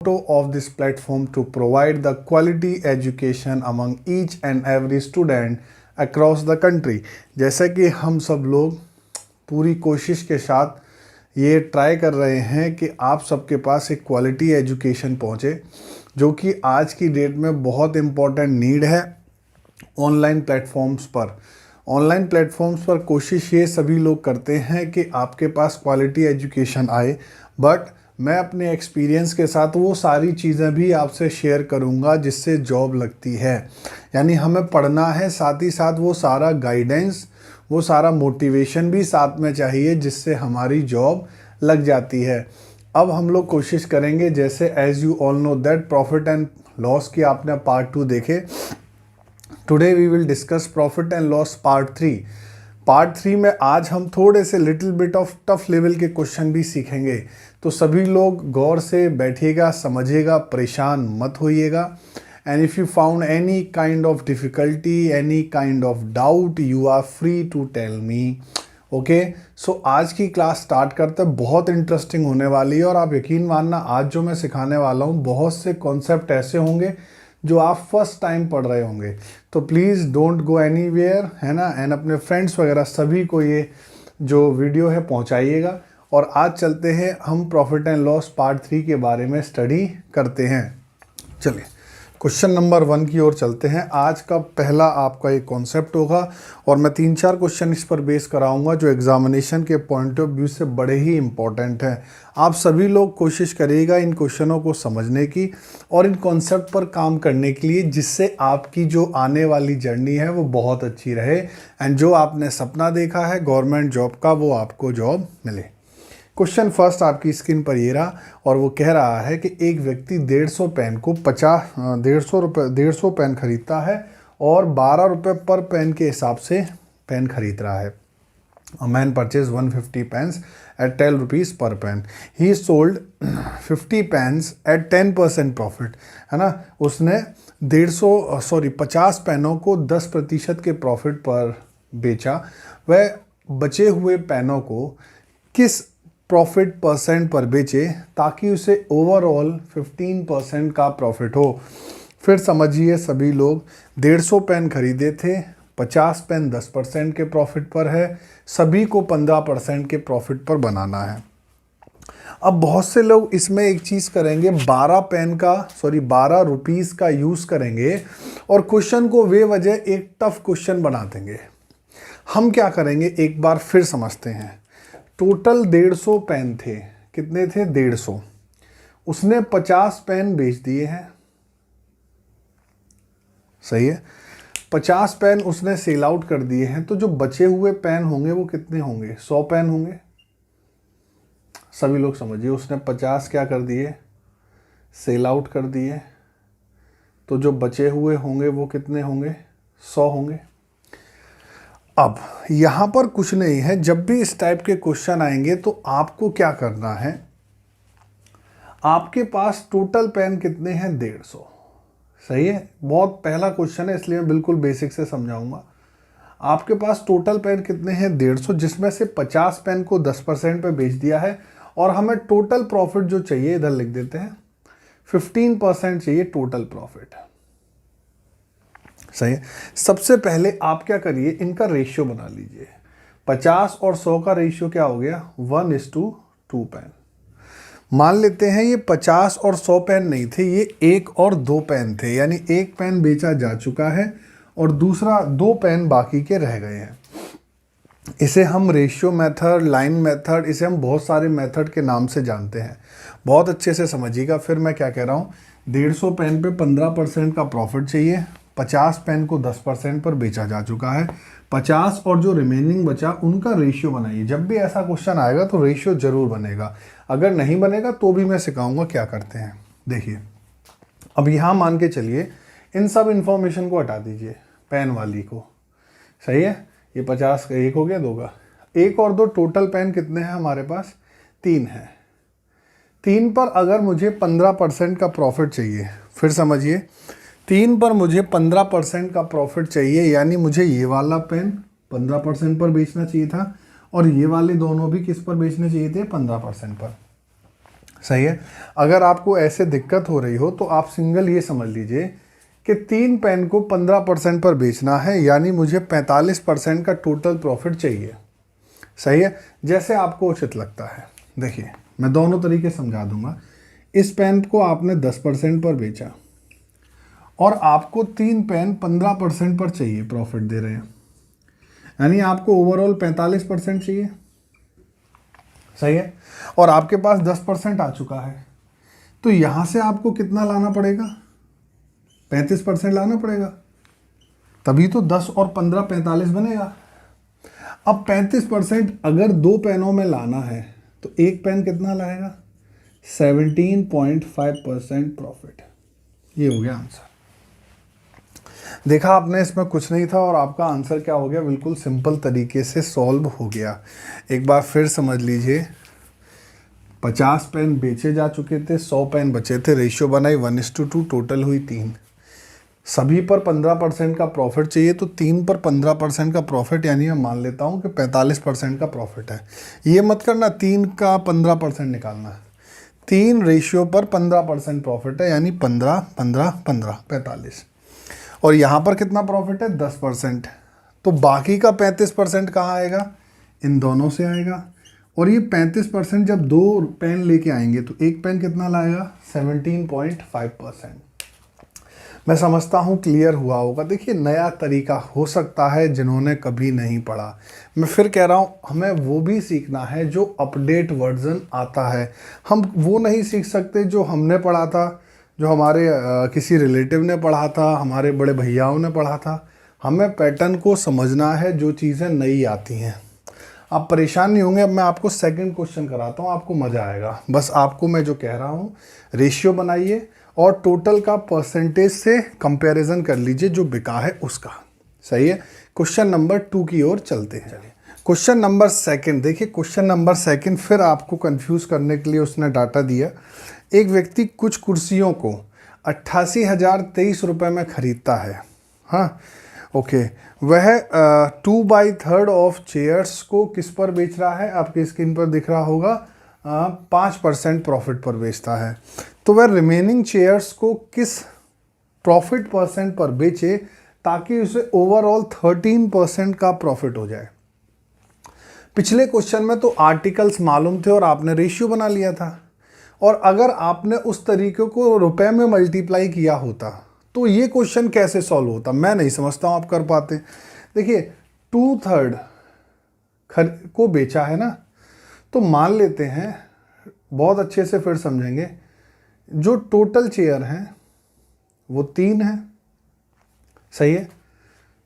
motto of this platform to provide the quality education among each and every student across the country। जैसा कि हम सब लोग पूरी कोशिश के साथ ये ट्राई कर रहे हैं कि आप सबके पास एक क्वालिटी एजुकेशन पहुँचे, जो कि आज की डेट में बहुत इम्पॉर्टेंट नीड है। ऑनलाइन प्लेटफॉर्म्स पर कोशिश ये सभी लोग करते हैं कि आपके पास क्वालिटी एजुकेशन आए, बट मैं अपने एक्सपीरियंस के साथ वो सारी चीज़ें भी आपसे शेयर करूंगा जिससे जॉब लगती है। यानी हमें पढ़ना है, साथ ही साथ वो सारा गाइडेंस, वो सारा मोटिवेशन भी साथ में चाहिए जिससे हमारी जॉब लग जाती है। अब हम लोग कोशिश करेंगे, जैसे as you all know that profit and loss की आपने पार्ट 2 देखे। Today we will discuss profit and loss part 3। Part 3 में आज हम थोड़े से little bit of tough level के क्वेश्चन भी सीखेंगे, तो सभी लोग गौर से बैठिएगा, समझिएगा, परेशान मत होइएगा। And if you found any kind of difficulty, any kind of doubt, you are free to tell me. Okay, so आज की क्लास स्टार्ट करते हैं। बहुत इंटरेस्टिंग होने वाली है और आप यकीन मानना, आज जो मैं सिखाने वाला हूँ बहुत से कॉन्सेप्ट ऐसे होंगे जो आप फर्स्ट टाइम पढ़ रहे होंगे। तो प्लीज़ डोंट गो एनीवेयर, है ना। एंड अपने फ्रेंड्स वगैरह सभी को ये जो वीडियो है पहुंचाइएगा। और आज चलते हैं, हम प्रॉफिट एंड लॉस पार्ट 3 के बारे में स्टडी करते हैं। चलिए क्वेश्चन नंबर 1 की ओर चलते हैं। आज का पहला आपका एक कॉन्सेप्ट होगा और मैं 3-4 क्वेश्चन इस पर बेस कराऊंगा जो एग्जामिनेशन के पॉइंट ऑफ व्यू से बड़े ही इंपॉर्टेंट हैं। आप सभी लोग कोशिश करिएगा इन क्वेश्चनों को समझने की और इन कॉन्सेप्ट पर काम करने के लिए, जिससे आपकी जो आने वाली जर्नी है वो बहुत अच्छी रहे एंड जो आपने सपना देखा है गवर्नमेंट जॉब का, वो आपको जॉब मिले। क्वेश्चन फर्स्ट आपकी स्क्रीन पर ये रहा और वो कह रहा है कि एक व्यक्ति 150 पेन को 150 पेन खरीदता है और 12 रुपये पर पेन के हिसाब से पेन खरीद रहा है। A man purchased 150 pens at 12 rupees per pen. He sold 50 pens at 10% profit, है ना। उसने 50 पेनों को 10% के प्रॉफिट पर बेचा। वह बचे हुए पेनों को किस प्रॉफिट परसेंट पर बेचे ताकि उसे ओवरऑल 15% का प्रॉफिट हो। फिर समझिए, सभी लोग 150 पेन खरीदे थे, 50 पेन 10% के प्रॉफिट पर है, सभी को 15% के प्रॉफिट पर बनाना है। अब बहुत से लोग इसमें एक चीज़ करेंगे, 12 रुपीस का यूज़ करेंगे और क्वेश्चन को वे वजह एक टफ क्वेश्चन बना देंगे। हम क्या करेंगे, एक बार फिर समझते हैं। टोटल 150 पेन थे। कितने थे? 150। उसने 50 पेन बेच दिए हैं, सही है। 50 पेन उसने सेल आउट कर दिए हैं, तो जो बचे हुए पेन होंगे वो कितने होंगे? 100 पेन होंगे। सभी लोग समझिए, उसने 50 क्या कर दिए? सेल आउट कर दिए। तो जो बचे हुए होंगे वो कितने होंगे? 100 होंगे। अब यहाँ पर कुछ नहीं है, जब भी इस टाइप के क्वेश्चन आएंगे तो आपको क्या करना है, आपके पास टोटल पेन कितने हैं? 150, सही है। बहुत पहला क्वेश्चन है इसलिए मैं बिल्कुल बेसिक से समझाऊंगा। आपके पास टोटल पेन कितने हैं? 150, जिसमें से 50 पेन को 10% पे बेच दिया है और हमें टोटल प्रॉफिट जो चाहिए, इधर लिख देते हैं, 15% चाहिए टोटल प्रॉफिट, सही है। सबसे पहले आप क्या करिए, इनका रेशियो बना लीजिए। 50 और 100 का रेशियो क्या हो गया? 1:2 पेन। मान लेते हैं ये 50 और 100 पेन नहीं थे, ये 1 और 2 पेन थे, यानी 1 पेन बेचा जा चुका है और दूसरा 2 पेन बाकी के रह गए हैं। इसे हम रेशियो मेथड, लाइन मेथड, इसे हम बहुत सारे मेथड के नाम से जानते हैं। बहुत अच्छे से समझिएगा। फिर मैं क्या कह रहा हूँ, 150 पेन पे 15% का प्रॉफिट चाहिए, 50 पेन को 10% पर बेचा जा चुका है, 50 और जो रिमेनिंग बचा उनका रेशियो बनाइए। जब भी ऐसा क्वेश्चन आएगा तो रेशियो जरूर बनेगा, अगर नहीं बनेगा तो भी मैं सिखाऊंगा क्या करते हैं। देखिए, अब यहाँ मान के चलिए इन सब इंफॉर्मेशन को हटा दीजिए, पेन वाली को, सही है। ये 50 का 1 हो गया, 2 का 1 और 2, टोटल पेन कितने हैं हमारे पास? 3 है। 3 पर अगर मुझे 15% का प्रॉफिट चाहिए, फिर समझिए, 3 पर मुझे 15% का प्रॉफिट चाहिए, यानी मुझे ये वाला पेन 15% पर बेचना चाहिए था और ये वाले दोनों भी किस पर बेचने चाहिए थे? 15% पर। सही है। अगर आपको ऐसे दिक्कत हो रही हो तो आप सिंगल ये समझ लीजिए कि 3 पेन को 15% पर बेचना है, यानी मुझे 45% का टोटल प्रॉफिट चाहिए। सही है, जैसे आपको उचित लगता है। देखिए मैं दोनों तरीके समझा दूंगा। इस पेन को आपने 10% पर बेचा और आपको 3 पेन 15% पर चाहिए, प्रॉफिट दे रहे हैं, यानी आपको ओवरऑल 45% चाहिए। सही है, और आपके पास 10% आ चुका है, तो यहां से आपको कितना लाना पड़ेगा? 35% लाना पड़ेगा, तभी तो 10 और 15 45 बनेगा। अब 35% अगर 2 पेनों में लाना है तो एक पेन कितना लाएगा? 17.5% प्रॉफिट। ये हो गया आंसर। देखा आपने, इसमें कुछ नहीं था और आपका आंसर क्या हो गया? बिल्कुल सिंपल तरीके से सॉल्व हो गया। एक बार फिर समझ लीजिए, 50 पेन बेचे जा चुके थे, 100 पेन बचे थे, रेशियो बनाई 1:2, टोटल हुई 3। सभी पर 15% का प्रॉफिट चाहिए, तो 3 पर 15% का प्रॉफिट, यानी मैं मान लेता हूँ कि 45% का प्रॉफिट है। ये मत करना 3 का 15% निकालना है। 3 रेशियो पर 15% प्रॉफिट है, यानी 15 15 15 45। और यहाँ पर कितना प्रॉफिट है? 10%। तो बाकी का 35% कहाँ आएगा? इन दोनों से आएगा। और ये 35% जब 2 पेन लेके आएंगे तो एक पेन कितना लाएगा? 17.5%। मैं समझता हूँ क्लियर हुआ होगा। देखिए नया तरीका हो सकता है जिन्होंने कभी नहीं पढ़ा। मैं फिर कह रहा हूँ, हमें वो भी सीखना है जो अपडेट वर्जन आता है। हम वो नहीं सीख सकते जो हमने पढ़ा था, जो हमारे किसी रिलेटिव ने पढ़ा था, हमारे बड़े भैयाओं ने पढ़ा था। हमें पैटर्न को समझना है, जो चीज़ें नई आती हैं। आप परेशान नहीं होंगे। अब मैं आपको सेकंड क्वेश्चन कराता हूँ, आपको मज़ा आएगा। बस आपको मैं जो कह रहा हूँ, रेशियो बनाइए और टोटल का परसेंटेज से कंपैरिजन कर लीजिए जो बिका है उसका। सही है, क्वेश्चन नंबर 2 की ओर चलते हैं। चलिए क्वेश्चन नंबर सेकंड देखिए। क्वेश्चन नंबर सेकंड फिर आपको कंफ्यूज करने के लिए उसने डाटा दिया। एक व्यक्ति कुछ कुर्सियों को 88,023 रुपये में खरीदता है। हाँ ओके, वह 2/3 ऑफ चेयर्स को किस पर बेच रहा है? आपकी स्क्रीन पर दिख रहा होगा, 5% प्रॉफिट पर बेचता है। तो वह रिमेनिंग चेयर्स को किस प्रॉफिट परसेंट पर बेचे ताकि उसे ओवरऑल 13% का प्रॉफिट हो जाए। पिछले क्वेश्चन में तो आर्टिकल्स मालूम थे और आपने रेशियो बना लिया था, और अगर आपने उस तरीके को रुपए में मल्टीप्लाई किया होता तो ये क्वेश्चन कैसे सॉल्व होता? मैं नहीं समझता हूँ आप कर पाते। देखिए 2/3 को बेचा है ना, तो मान लेते हैं, बहुत अच्छे से फिर समझेंगे, जो टोटल चेयर हैं वो 3 है। सही है,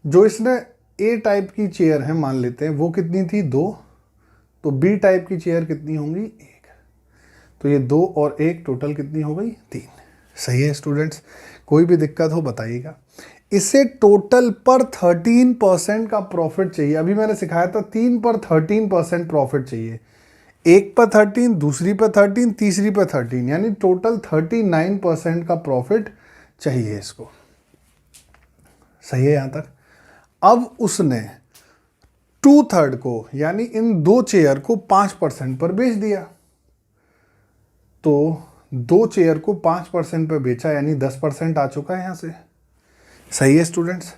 जो इसने ए टाइप की चेयर है मान लेते हैं, वो कितनी थी? 2। तो बी टाइप की चेयर कितनी होंगी? 1। तो ये 2 और 1 टोटल कितनी हो गई? 3। सही है स्टूडेंट्स, कोई भी दिक्कत हो बताइएगा। इसे टोटल पर 13% का प्रॉफिट चाहिए। अभी मैंने सिखाया था 3 पर 13% प्रॉफिट चाहिए। एक पर 13, दूसरी पर 13, तीसरी पर 13, यानी टोटल 39% का प्रॉफिट चाहिए इसको। सही है यहां तक? अब उसने 2/3 को, यानी इन 2 चेयर को 5% पर बेच दिया। तो 2 चेयर को 5% पर बेचा, यानी 10% आ चुका है यहां से। सही है स्टूडेंट्स,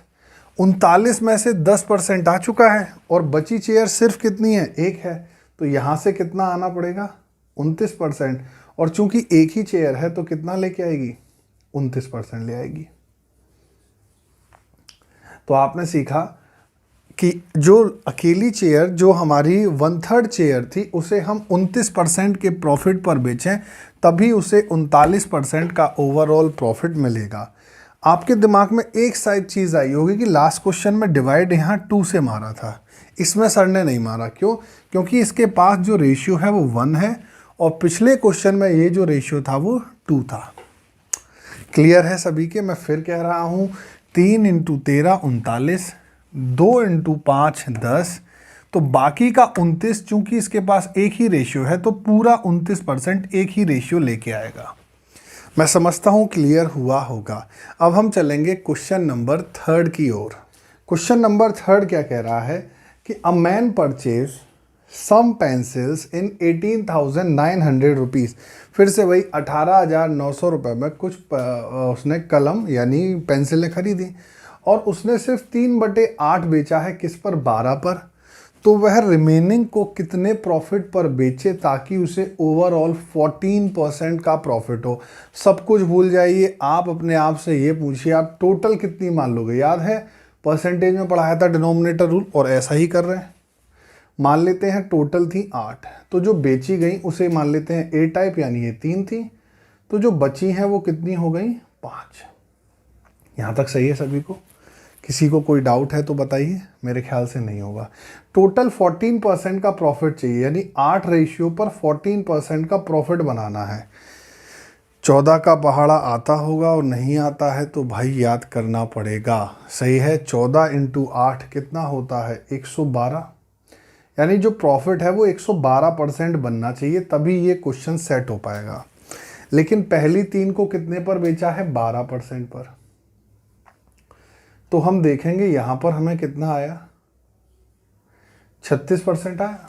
39 में से 10% आ चुका है और बची चेयर सिर्फ कितनी है? 1 है। तो यहां से कितना आना पड़ेगा? 29%। और चूंकि एक ही चेयर है तो कितना लेके आएगी? 29% ले आएगी। तो आपने सीखा कि जो अकेली चेयर, जो हमारी 1/3 चेयर थी, उसे हम 29% के प्रॉफिट पर बेचें, तभी उसे 39% का ओवरऑल प्रॉफिट मिलेगा। आपके दिमाग में एक शायद चीज़ आई होगी कि लास्ट क्वेश्चन में डिवाइड यहाँ 2 से मारा था, इसमें सर ने नहीं मारा। क्यों? क्योंकि इसके पास जो रेशियो है वो 1 है और पिछले क्वेश्चन में ये जो रेशियो था वो 2 था। क्लियर है सभी के? मैं फिर कह रहा हूँ, 3 × 13 39, 2 × 5 10, तो बाकी का 29, चूंकि इसके पास एक ही रेशियो है तो पूरा 29% एक ही रेशियो लेके आएगा। मैं समझता हूँ क्लियर हुआ होगा। अब हम चलेंगे क्वेश्चन नंबर 3 की ओर। क्वेश्चन नंबर 3 क्या कह रहा है कि a man purchase some pencils in 18,900 rupees. फिर से वही 18,900 रुपये में कुछ उसने कलम यानी पेंसिलें खरीदी और उसने सिर्फ 3/8 बेचा है, किस पर? 12 पर। तो वह रिमेनिंग को कितने प्रॉफिट पर बेचे ताकि उसे ओवरऑल 14% का प्रॉफिट हो? सब कुछ भूल जाइए, आप अपने आप से ये पूछिए आप टोटल कितनी मान लोगे? याद है परसेंटेज में पढ़ाया था डिनोमिनेटर रूल, और ऐसा ही कर रहे हैं। मान लेते हैं टोटल थी 8, तो जो बेची गई उसे मान लेते हैं ए टाइप, यानी ये 3 थी, तो जो बची हैं वो कितनी हो गई? 5। यहाँ तक सही है सभी को? किसी को कोई डाउट है तो बताइए, मेरे ख्याल से नहीं होगा। टोटल 14% का प्रॉफिट चाहिए, यानी 8 रेशियो पर 14% का प्रॉफिट बनाना है। 14 का पहाड़ा आता होगा और नहीं आता है तो भाई याद करना पड़ेगा। सही है, 14 × 8 कितना होता है? 112। यानी जो प्रॉफिट है वो 112% बनना चाहिए, तभी ये क्वेश्चन सेट हो पाएगा। लेकिन पहली 3 को कितने पर बेचा है? 12% पर। तो हम देखेंगे यहाँ पर हमें कितना आया? 36% आया।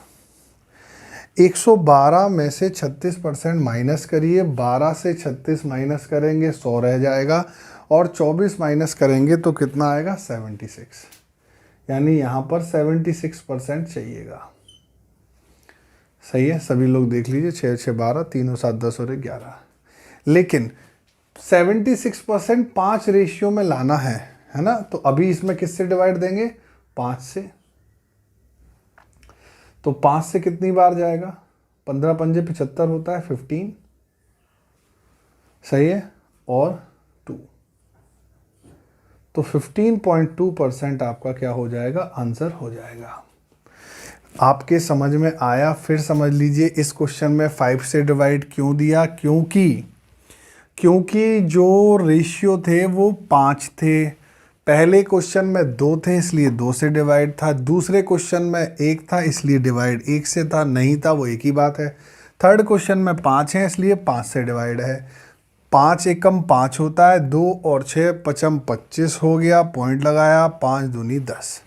112 में से 36% माइनस करिए, 12 से 36 माइनस करेंगे 100 रह जाएगा, और 24 माइनस करेंगे तो कितना आएगा? 76। यानी यहाँ पर 76% चाहिएगा। सही है, सभी लोग देख लीजिए, 6 6 12, 3 7 10 और 11। लेकिन 76% 5 रेशियो में लाना है ना? तो अभी इसमें किससे डिवाइड देंगे? 5 से। तो 5 से कितनी बार जाएगा? 15 पंजे 75 होता है, 15। सही है, और 2। तो 15.2% आपका क्या हो जाएगा? आंसर हो जाएगा। आपके समझ में आया? फिर समझ लीजिए इस क्वेश्चन में 5 से डिवाइड क्यों दिया? क्योंकि जो रेशियो थे वो 5 थे। पहले क्वेश्चन में 2 थे इसलिए 2 से डिवाइड था, दूसरे क्वेश्चन में 1 था इसलिए डिवाइड 1 से था, नहीं था वो एक ही बात है। थर्ड क्वेश्चन में 5 है इसलिए 5 से डिवाइड है। 5 एकम 5 होता है, 2 और 6 पचम 25 हो गया, पॉइंट लगाया, 5 दूनी 10।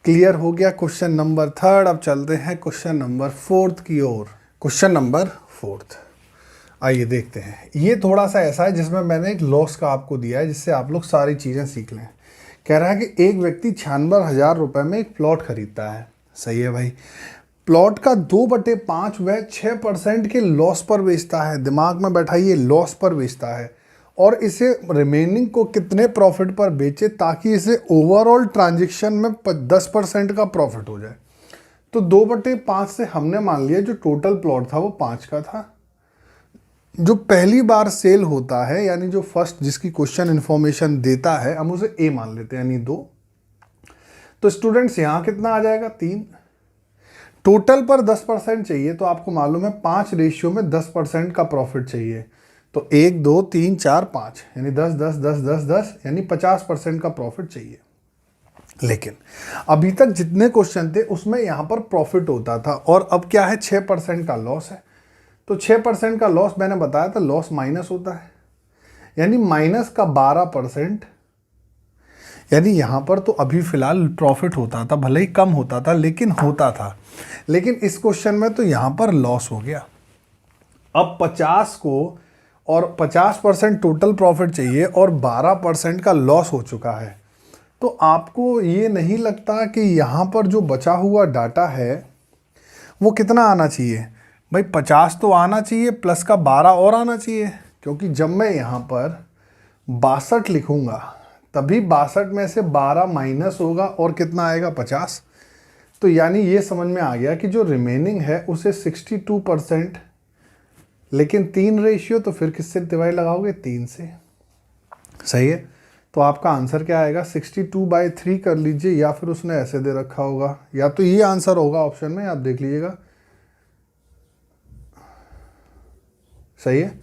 क्लियर हो गया क्वेश्चन नंबर 3। अब चलते हैं क्वेश्चन नंबर 4 की ओर। क्वेश्चन नंबर 4, आइए देखते हैं। ये थोड़ा सा ऐसा है जिसमें मैंने एक लॉस का आपको दिया है जिससे आप लोग सारी चीज़ें सीख लें। कह रहा है कि एक व्यक्ति 96,000 रुपये में एक प्लॉट खरीदता है। सही है भाई। प्लॉट का 2/5 वह 6% के लॉस पर बेचता है। दिमाग में बैठाइए, लॉस पर बेचता है, और इसे रिमेनिंग को कितने प्रॉफिट पर बेचे ताकि इसे ओवरऑल ट्रांजैक्शन में 10% का प्रॉफिट हो जाए। तो 2/5 से हमने मान लिया जो टोटल प्लॉट था वो 5 का था। जो पहली बार सेल होता है यानी जो फर्स्ट जिसकी क्वेश्चन इन्फॉर्मेशन देता है, हम उसे ए मान लेते हैं, यानी 2। तो स्टूडेंट्स यहाँ कितना आ जाएगा? 3। टोटल पर 10% चाहिए, तो आपको मालूम है 5 रेशियो में 10% का प्रॉफिट चाहिए। तो 1 2 3 4 5 यानी 10 10 10 10 10 यानी 50% का प्रॉफिट चाहिए। लेकिन अभी तक जितने क्वेश्चन थे उसमें यहाँ पर प्रॉफिट होता था, और अब क्या है? 6% का लॉस है। तो 6% का लॉस मैंने बताया था, लॉस माइनस होता है, यानी माइनस का 12%। यानी यहाँ पर तो अभी फिलहाल प्रॉफिट होता था, भले ही कम होता था लेकिन होता था। लेकिन इस क्वेश्चन में तो यहाँ पर लॉस हो गया। अब 50 को और 50% टोटल प्रॉफिट चाहिए और 12% का लॉस हो चुका है। तो आपको ये नहीं लगता कि यहाँ पर जो बचा हुआ डाटा है वो कितना आना चाहिए? भाई 50 तो आना चाहिए, प्लस का 12 और आना चाहिए, क्योंकि जब मैं यहाँ पर 62 लिखूँगा तभी 62 में से 12 माइनस होगा और कितना आएगा? 50। तो यानी ये समझ में आ गया कि जो रिमेनिंग है उसे 62%, लेकिन 3 रेशियो, तो फिर किससे डिवाइड लगाओगे? 3 से। सही है, तो आपका आंसर क्या आएगा? 62/3 कर लीजिए, या फिर उसने ऐसे दे रखा होगा, या तो ये आंसर होगा ऑप्शन में, आप देख लीजिएगा। सही है,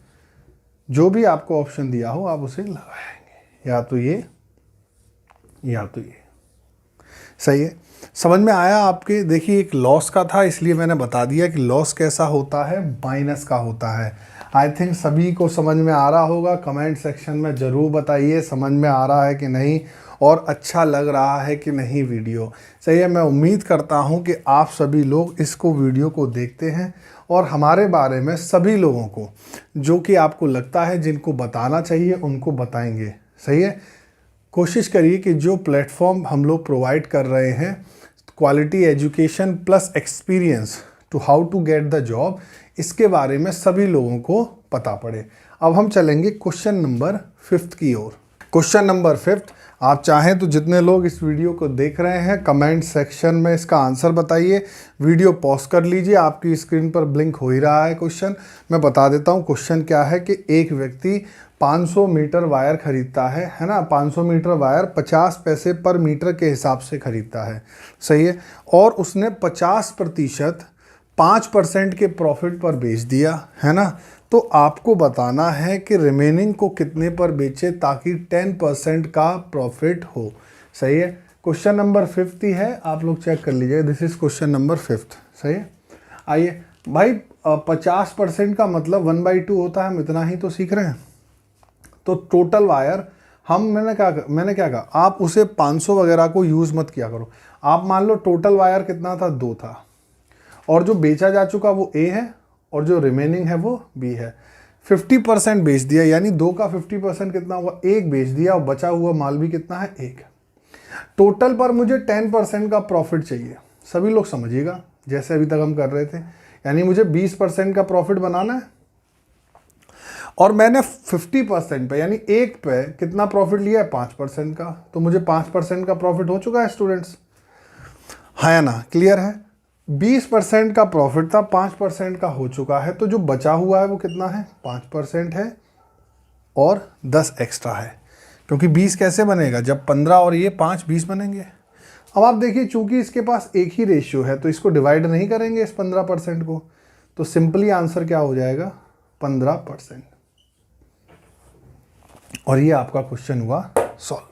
जो भी आपको ऑप्शन दिया हो आप उसे लगाएंगे, या तो ये या तो ये। सही है, समझ में आया आपके? देखिए एक लॉस का था इसलिए मैंने बता दिया कि लॉस कैसा होता है? माइनस का होता है। आई थिंक सभी को समझ में आ रहा होगा। कमेंट सेक्शन में ज़रूर बताइए समझ में आ रहा है कि नहीं और अच्छा लग रहा है कि नहीं वीडियो। सही है, मैं उम्मीद करता हूं कि आप सभी लोग इसको वीडियो को देखते हैं और हमारे बारे में सभी लोगों को जो कि आपको लगता है जिनको बताना चाहिए उनको बताएंगे। सही है, कोशिश करिए कि जो प्लेटफॉर्म हम लोग प्रोवाइड कर रहे हैं, quality education plus experience to how to get the job, इसके बारे में सभी लोगों को पता पड़े। अब हम चलेंगे क्वेश्चन नंबर 5 की ओर। क्वेश्चन नंबर 5, आप चाहें तो जितने लोग इस वीडियो को देख रहे हैं कमेंट सेक्शन में इसका आंसर बताइए। वीडियो पॉज कर लीजिए, आपकी स्क्रीन पर ब्लिंक हो ही रहा है क्वेश्चन। मैं बता देता हूं क्वेश्चन क्या है कि एक व्यक्ति 500 मीटर वायर खरीदता है ना। 500 मीटर वायर 50 पैसे पर मीटर के हिसाब से खरीदता है। सही है, और उसने 50% 5% के प्रॉफिट पर बेच दिया है ना। तो आपको बताना है कि रिमेनिंग को कितने पर बेचे ताकि 10% का प्रॉफिट हो। सही है, क्वेश्चन नंबर 5 ही है, आप लोग चेक कर लीजिए। This is question number 5। सही है, आइए भाई 50% का मतलब 1/2 होता है, हम इतना ही तो सीख रहे हैं। तो टोटल वायर मैंने क्या कहा, आप उसे 500 वगैरह को यूज़ मत किया करो। आप मान लो टोटल वायर कितना था, 2 था, और जो बेचा जा चुका वो A है और जो रिमेनिंग है वो B है। 50% बेच दिया, यानी 2 का 50% कितना हुआ, 1 बेच दिया, और बचा हुआ माल भी कितना है, 1। टोटल पर मुझे 10% का प्रॉफिट चाहिए। सभी लोग समझिएगा, जैसे अभी तक हम कर रहे थे, यानी मुझे 20% का प्रॉफिट बनाना है और मैंने 50% पे यानी 1 पे कितना प्रॉफिट लिया है, 5% का। तो मुझे 5% का प्रॉफिट हो चुका है स्टूडेंट्स, है ना, क्लियर है। 20% का प्रॉफिट था, 5% का हो चुका है, तो जो बचा हुआ है वो कितना है, 5% है और 10 एक्स्ट्रा है। क्योंकि 20 कैसे बनेगा, जब 15 और ये 5 20 बनेंगे। अब आप देखिए, चूंकि इसके पास एक ही रेशियो है तो इसको डिवाइड नहीं करेंगे इस 15% को, तो सिंपली आंसर क्या हो जाएगा, 15%। और ये आपका क्वेश्चन हुआ सॉल्व।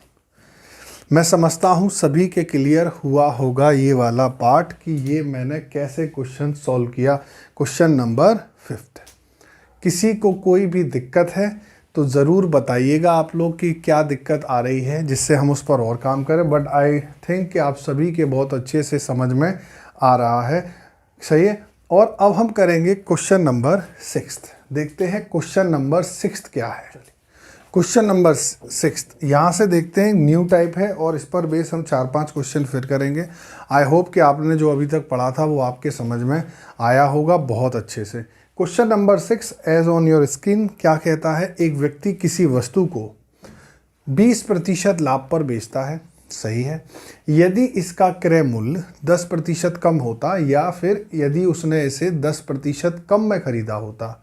मैं समझता हूँ सभी के क्लियर हुआ होगा ये वाला पार्ट कि ये मैंने कैसे क्वेश्चन सॉल्व किया। Question number 5। किसी को कोई भी दिक्कत है तो ज़रूर बताइएगा आप लोग कि क्या दिक्कत आ रही है, जिससे हम उस पर और काम करें। बट आई थिंक कि आप सभी के बहुत अच्छे से समझ में आ रहा है। सही है, और अब हम करेंगे क्वेश्चन नंबर 6। देखते हैं क्वेश्चन नंबर 6 क्या है। क्वेश्चन नंबर 6 यहाँ से देखते हैं, न्यू टाइप है और इस पर बेस हम 4-5 क्वेश्चन फिर करेंगे। आई होप कि आपने जो अभी तक पढ़ा था वो आपके समझ में आया होगा बहुत अच्छे से। Question number 6 as on your screen क्या कहता है, एक व्यक्ति किसी वस्तु को 20% लाभ पर बेचता है। सही है, यदि इसका क्रय मूल्य 10% कम होता या फिर यदि उसने इसे 10% कम में खरीदा होता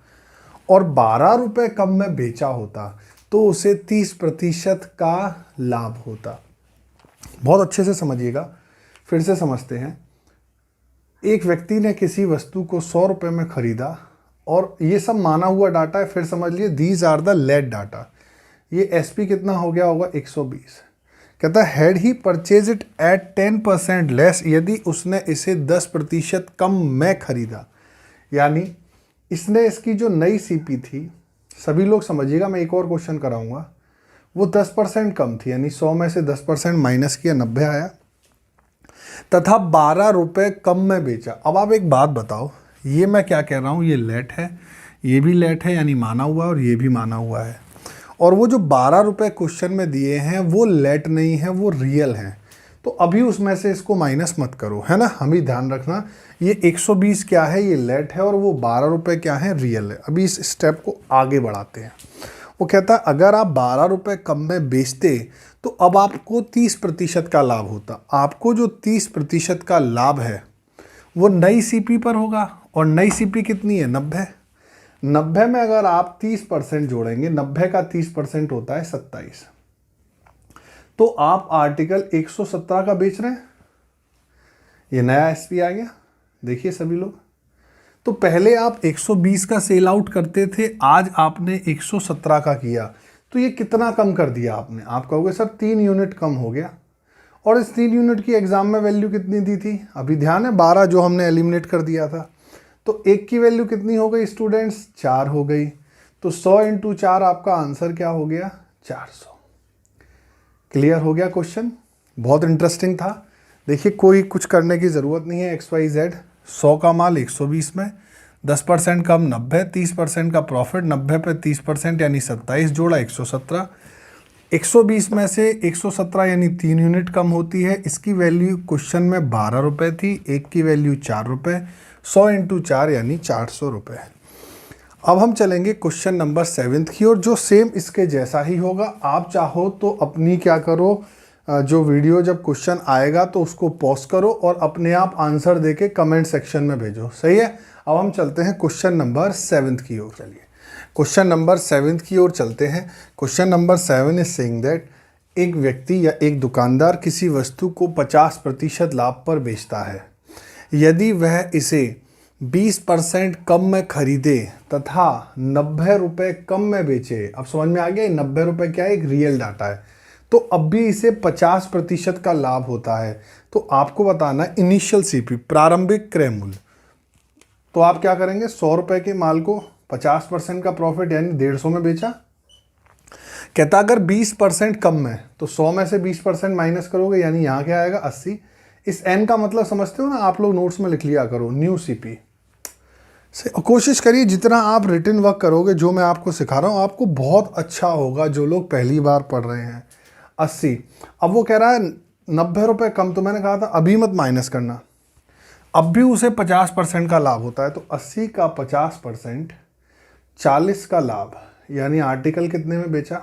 और 12 रुपये कम में बेचा होता तो उसे 30% का लाभ होता। बहुत अच्छे से समझिएगा, फिर से समझते हैं। एक व्यक्ति ने किसी वस्तु को 100 रुपये में खरीदा, और ये सब माना हुआ डाटा है, फिर समझ लिए these are the let data. ये SP कितना हो गया होगा, 120। कहता है had he purchase it at 10% less, यदि उसने इसे 10% कम में खरीदा। यानी इसने इसकी जो नई CP थी, सभी लोग समझिएगा, मैं एक और क्वेश्चन कराऊंगा, वो 10% कम थी, यानी 100 में से 10% माइनस किया, 90 आया, तथा 12 रुपये कम में बेचा। अब आप एक बात बताओ, ये मैं क्या कह रहा हूँ, ये लेट है, ये भी लेट है यानी माना हुआ, और ये भी माना हुआ है। और वो जो 12 रुपये क्वेश्चन में दिए हैं वो लेट नहीं है, वो रियल हैं। तो अभी उसमें से इसको माइनस मत करो, है ना, हम ही ध्यान रखना। ये 120 क्या है, ये लेट है, और वो 12 रुपये क्या है, रियल है। अभी इस स्टेप को आगे बढ़ाते हैं। वो कहता है अगर आप 12 रुपये कम में बेचते तो अब आपको 30% का लाभ होता। आपको जो 30% का लाभ है वो नई CP पर होगा, और नई CP कितनी है, 90। 90 में अगर आप 30% जोड़ेंगे, 90 का 30% होता है 27। तो आप आर्टिकल 117 का बेच रहे हैं, ये नया SP आ गया। देखिए सभी लोग, तो पहले आप 120 का सेल आउट करते थे, आज आपने 117 का किया, तो ये कितना कम कर दिया आपने। आप कहोगे सर 3 यूनिट कम हो गया, और इस 3 यूनिट की एग्जाम में वैल्यू कितनी दी थी, अभी ध्यान है, 12 जो हमने एलिमिनेट कर दिया था। तो 1 की वैल्यू कितनी हो गई स्टूडेंट्स, 4 हो गई। तो 100 इंटू 4 आपका आंसर क्या हो गया? 400। क्लियर हो गया क्वेश्चन? बहुत इंटरेस्टिंग था। देखिए कोई कुछ करने की ज़रूरत नहीं है। XYZ 100 का माल 120 में, 10% कम 90, 30% का प्रॉफिट, 90 पे 30% यानी 27 जोड़ा 117। 120 में से 117 यानी 3 यूनिट कम होती है। इसकी वैल्यू क्वेश्चन में 12 रुपये थी, एक की वैल्यू 4 रुपये। 100 इंटू 4 यानी 400 रुपये। अब हम चलेंगे क्वेश्चन नंबर 7 की ओर, जो सेम इसके जैसा ही होगा। आप चाहो तो अपनी क्या करो, जो वीडियो जब क्वेश्चन आएगा तो उसको पॉज करो और अपने आप आंसर देके कमेंट सेक्शन में भेजो। सही है। अब हम चलते हैं क्वेश्चन नंबर 7 की ओर। चलिए क्वेश्चन नंबर 7 की ओर चलते हैं। Question number 7 is saying that एक व्यक्ति या एक दुकानदार किसी वस्तु को 50% लाभ पर बेचता है। यदि वह इसे 20% कम में खरीदे तथा 90 रुपये कम में बेचे। अब समझ में आ गया, 90 रुपये क्या है? एक रियल डाटा है। तो अब भी इसे 50% का लाभ होता है। तो आपको बताना इनिशियल सीपी, प्रारंभिक क्रय मूल्य। तो आप क्या करेंगे? 100 रुपये के माल को 50% का प्रॉफिट यानी 150 में बेचा। कहता अगर 20% कम में, तो 100 में से 20% माइनस करोगे यानी यहाँ क्या आएगा? 80। इस n का मतलब समझते हो ना? आप लोग नोट्स में लिख लिया करो, न्यू सीपी से। कोशिश करिए जितना आप रिटन वर्क करोगे, जो मैं आपको सिखा रहा हूँ आपको बहुत अच्छा होगा। जो लोग पहली बार पढ़ रहे हैं 80। अब वो कह रहा है 90 रुपये कम, तो मैंने कहा था अभी मत माइनस करना। अब भी उसे 50% का लाभ होता है। तो 80 का 50% 40 का लाभ, यानी आर्टिकल कितने में बेचा?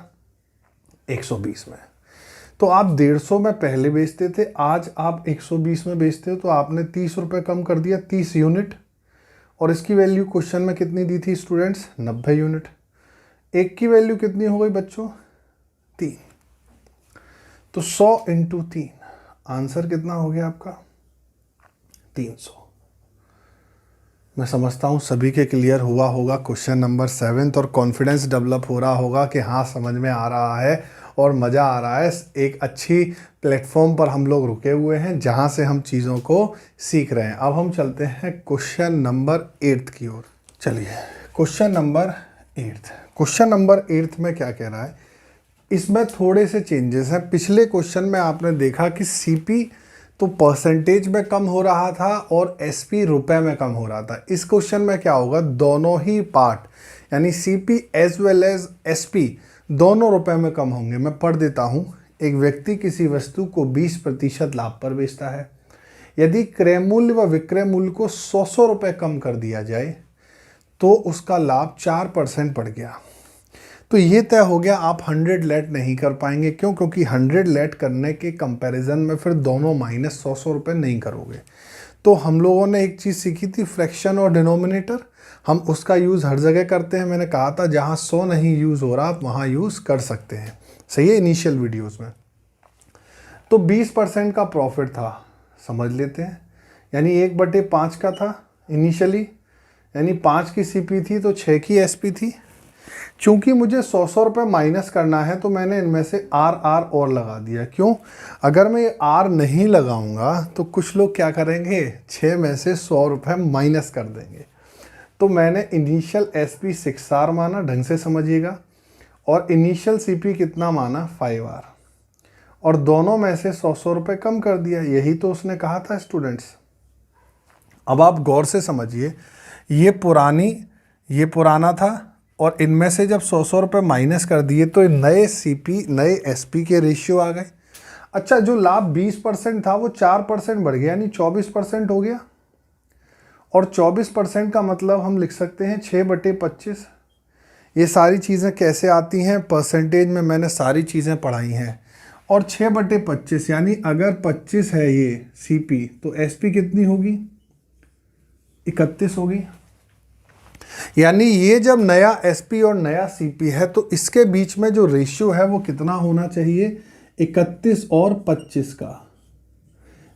120 में। तो आप 150 में पहले बेचते थे, आज आप 120 में बेचते हो, तो आपने 30 रुपये कम कर दिया, 30 यूनिट। और इसकी वैल्यू क्वेश्चन में कितनी दी थी स्टूडेंट्स? 90 यूनिट। एक की वैल्यू कितनी हो गई बच्चों? 3। तो 100 इंटू 3, आंसर कितना हो गया आपका? 300। मैं समझता हूँ सभी के क्लियर हुआ होगा क्वेश्चन नंबर 7 और कॉन्फिडेंस डेवलप हो रहा होगा कि हाँ समझ में आ रहा है और मज़ा आ रहा है। एक अच्छी प्लेटफॉर्म पर हम लोग रुके हुए हैं जहाँ से हम चीज़ों को सीख रहे हैं। अब हम चलते हैं क्वेश्चन नंबर 8 की ओर। चलिए क्वेश्चन नंबर 8। क्वेश्चन नंबर 8 में क्या कह रहा है? इसमें थोड़े से चेंजेस हैं। पिछले क्वेश्चन में आपने देखा कि सीपी तो परसेंटेज में कम हो रहा था और एसपी रुपए में कम हो रहा था। इस क्वेश्चन में क्या होगा? दोनों ही पार्ट यानी CP as well as SP दोनों रुपए में कम होंगे। मैं पढ़ देता हूँ। एक व्यक्ति किसी वस्तु को 20% लाभ पर बेचता है। यदि क्रय मूल्य व विक्रय मूल्य को 100 रुपये कम कर दिया जाए तो उसका लाभ 4% बढ़ गया। तो ये तय हो गया आप 100 लेट नहीं कर पाएंगे। क्यों? क्योंकि 100 लेट करने के कंपैरिजन में फिर दोनों माइनस 100 रुपये नहीं करोगे। तो हम लोगों ने एक चीज़ सीखी थी, फ्रैक्शन और डिनोमिनेटर। हम उसका यूज़ हर जगह करते हैं। मैंने कहा था जहाँ 100 नहीं यूज़ हो रहा आप वहाँ यूज़ कर सकते हैं। सही है, इनिशियल वीडियोज़ में। तो 20% का प्रॉफिट था, समझ लेते हैं। यानी 1/5 का था इनिशियली, यानी 5 की सीपी थी तो 6 की एसपी थी। चूंकि मुझे 100 रुपये माइनस करना है तो मैंने इनमें से आर और लगा दिया। क्यों? अगर मैं ये आर नहीं लगाऊंगा तो कुछ लोग क्या करेंगे? 6 में से 100 रुपये माइनस कर देंगे। तो मैंने इनिशियल एसपी 6R माना, ढंग से समझिएगा, और इनिशियल सीपी कितना माना? 5R, और दोनों में से 100 रुपये कम कर दिया। यही तो उसने कहा था स्टूडेंट्स। अब आप गौर से समझिए, ये पुराना था और इनमें से जब 100 रुपये माइनस कर दिए तो नए सीपी नए एसपी के रेशियो आ गए। अच्छा, जो लाभ 20% था वो 4% बढ़ गया, यानी 24% हो गया। और 24% का मतलब हम लिख सकते हैं 6/25। ये सारी चीज़ें कैसे आती हैं? परसेंटेज में मैंने सारी चीज़ें पढ़ाई हैं। और 6/25 यानी अगर 25 है ये सीपी तो एसपी कितनी होगी? 31 होगी। यानी ये जब नया एसपी और नया सीपी है तो इसके बीच में जो रेशियो है वो कितना होना चाहिए? 31 और 25 का।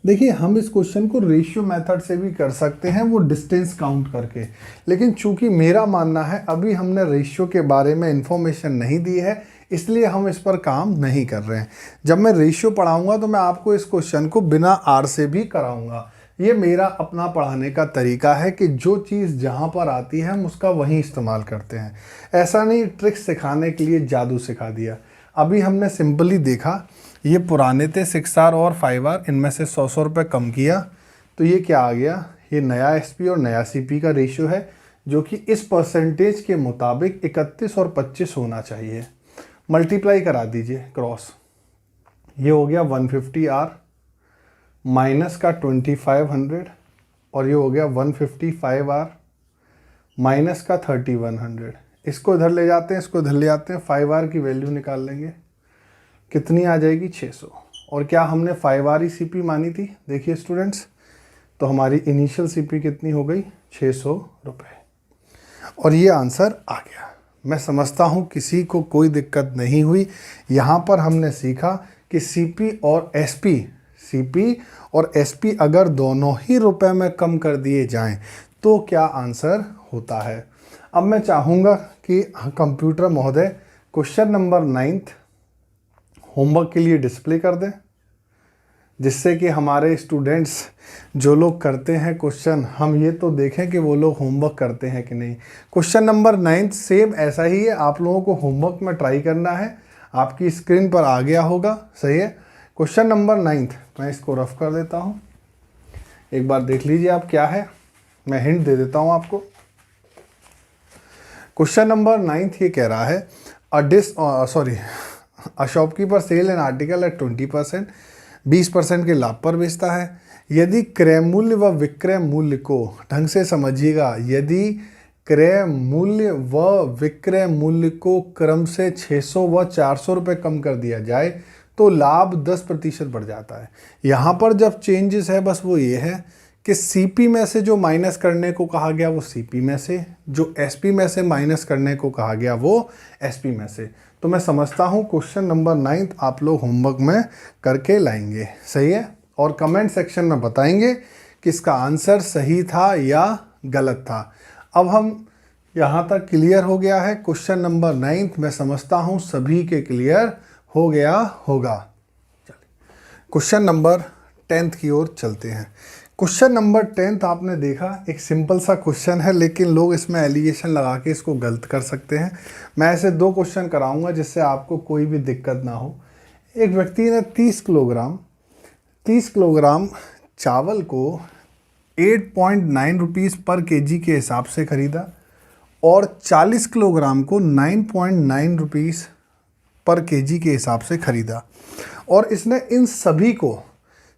देखिए हम इस क्वेश्चन को रेशियो मेथड से भी कर सकते हैं, वो डिस्टेंस काउंट करके। लेकिन चूंकि मेरा मानना है अभी हमने रेशियो के बारे में इंफॉर्मेशन नहीं दी है, इसलिए हम इस पर काम नहीं कर रहे हैं। जब मैं रेशियो पढ़ाऊंगा तो मैं आपको इस क्वेश्चन को बिना आर से भी कराऊंगा। ये मेरा अपना पढ़ाने का तरीका है कि जो चीज़ जहाँ पर आती है हम उसका वहीं इस्तेमाल करते हैं। ऐसा नहीं ट्रिक्स सिखाने के लिए जादू सिखा दिया। अभी हमने सिंपली देखा, ये पुराने थे 6R और 5R, इनमें से 100 रुपये कम किया तो ये क्या आ गया, ये नया SP और नया CP का रेशियो है जो कि इस परसेंटेज के मुताबिक 31 और 25 होना चाहिए। मल्टीप्लाई करा दीजिए क्रॉस, ये हो गया 150R माइनस का 2500 और ये हो गया 155R माइनस का 3100। इसको इधर ले जाते हैं, इसको इधर ले जाते हैं, 5R की वैल्यू निकाल लेंगे, कितनी आ जाएगी 600। और क्या हमने 5R ही CP मानी थी, देखिए स्टूडेंट्स, तो हमारी इनिशियल CP कितनी हो गई 600 रुपये। और ये आंसर आ गया। मैं समझता हूँ किसी को कोई दिक्कत नहीं हुई। यहाँ पर हमने सीखा कि CP और SP अगर दोनों ही रुपए में कम कर दिए जाएं तो क्या आंसर होता है। अब मैं चाहूँगा कि कंप्यूटर महोदय क्वेश्चन नंबर 9 होमवर्क के लिए डिस्प्ले कर दें, जिससे कि हमारे स्टूडेंट्स जो लोग करते हैं क्वेश्चन, हम ये तो देखें कि वो लोग होमवर्क करते हैं कि नहीं। क्वेश्चन नंबर 9 सेम ऐसा ही है, आप लोगों को होमवर्क में ट्राई करना है, आपकी स्क्रीन पर आ गया होगा, सही है। क्वेश्चन नंबर 9 मैं इसको रफ कर देता हूँ, एक बार देख लीजिए आप क्या है, मैं हिंट दे देता हूँ आपको। क्वेश्चन नंबर 9 ये कह रहा है a shopkeeper sell an article at 20%, 20% के लाभ पर बेचता है। यदि क्रय मूल्य व विक्रय मूल्य को, ढंग से समझिएगा, यदि क्रय मूल्य व विक्रय मूल्य को क्रम से 600 व 400 रुपये कम कर दिया जाए तो लाभ 10% बढ़ जाता है। यहाँ पर जब चेंजेस है बस वो ये है कि CP में से जो माइनस करने को कहा गया वो CP में से, जो SP में से माइनस करने को कहा गया वो SP में से। तो मैं समझता हूँ क्वेश्चन नंबर 9 आप लोग होमवर्क में करके लाएंगे, सही है, और कमेंट सेक्शन में बताएंगे कि इसका आंसर सही था या गलत था। अब हम यहाँ तक क्लियर हो गया है क्वेश्चन नंबर 9, मैं समझता हूँ सभी के क्लियर हो गया होगा। चलिए क्वेश्चन नंबर 10 की ओर चलते हैं। क्वेश्चन नंबर 10 आपने देखा, एक सिंपल सा क्वेश्चन है लेकिन लोग इसमें एलिगेशन लगा के इसको गलत कर सकते हैं। मैं ऐसे 2 क्वेश्चन कराऊंगा जिससे आपको कोई भी दिक्कत ना हो। एक व्यक्ति ने 30 किलोग्राम चावल को 8.9 रुपीज़ पर केजी के हिसाब से ख़रीदा और 40 किलोग्राम को 9.9 रुपीज़ पर केजी के हिसाब से ख़रीदा, और इसने इन सभी को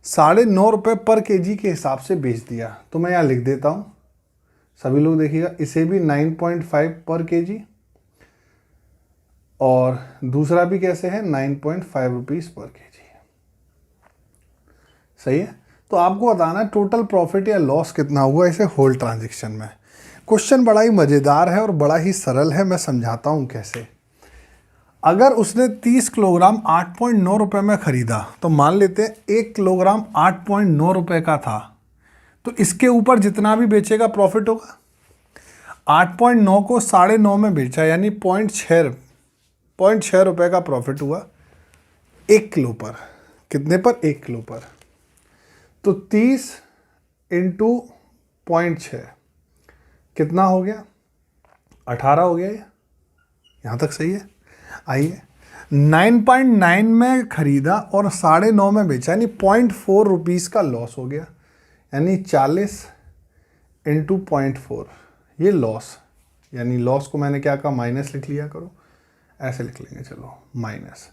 9.5 रुपये पर केजी के हिसाब से बेच दिया। तो मैं यहाँ लिख देता हूँ, सभी लोग देखिएगा, इसे भी 9.5 पर केजी और दूसरा भी कैसे है 9.5 रुपीज़ पर केजी, सही है। तो आपको बताना टोटल प्रॉफिट या लॉस कितना हुआ इसे होल ट्रांजैक्शन में। क्वेश्चन बड़ा ही मज़ेदार है और बड़ा ही सरल है, मैं समझाता हूँ कैसे। अगर उसने 30 किलोग्राम 8.9 रुपये में ख़रीदा तो मान लेते हैं 1 किलोग्राम 8.9 रुपये का था, तो इसके ऊपर जितना भी बेचेगा प्रॉफिट होगा। 8.9 को 9.5 में बेचा यानी 0.6 रुपये का प्रॉफिट हुआ 1 किलो पर। कितने पर? 1 किलो पर। तो 30 इंटू 0.6 कितना हो गया? 18 हो गया। यहाँ तक सही है। आइए 9.9 में ख़रीदा और 9.5 में बेचा यानी 0.4 रुपीज़ का लॉस हो गया, यानी 40 इंटू 0.4 ये लॉस, यानी लॉस को मैंने क्या कहा माइनस लिख लिया करो, ऐसे लिख लेंगे चलो माइनस।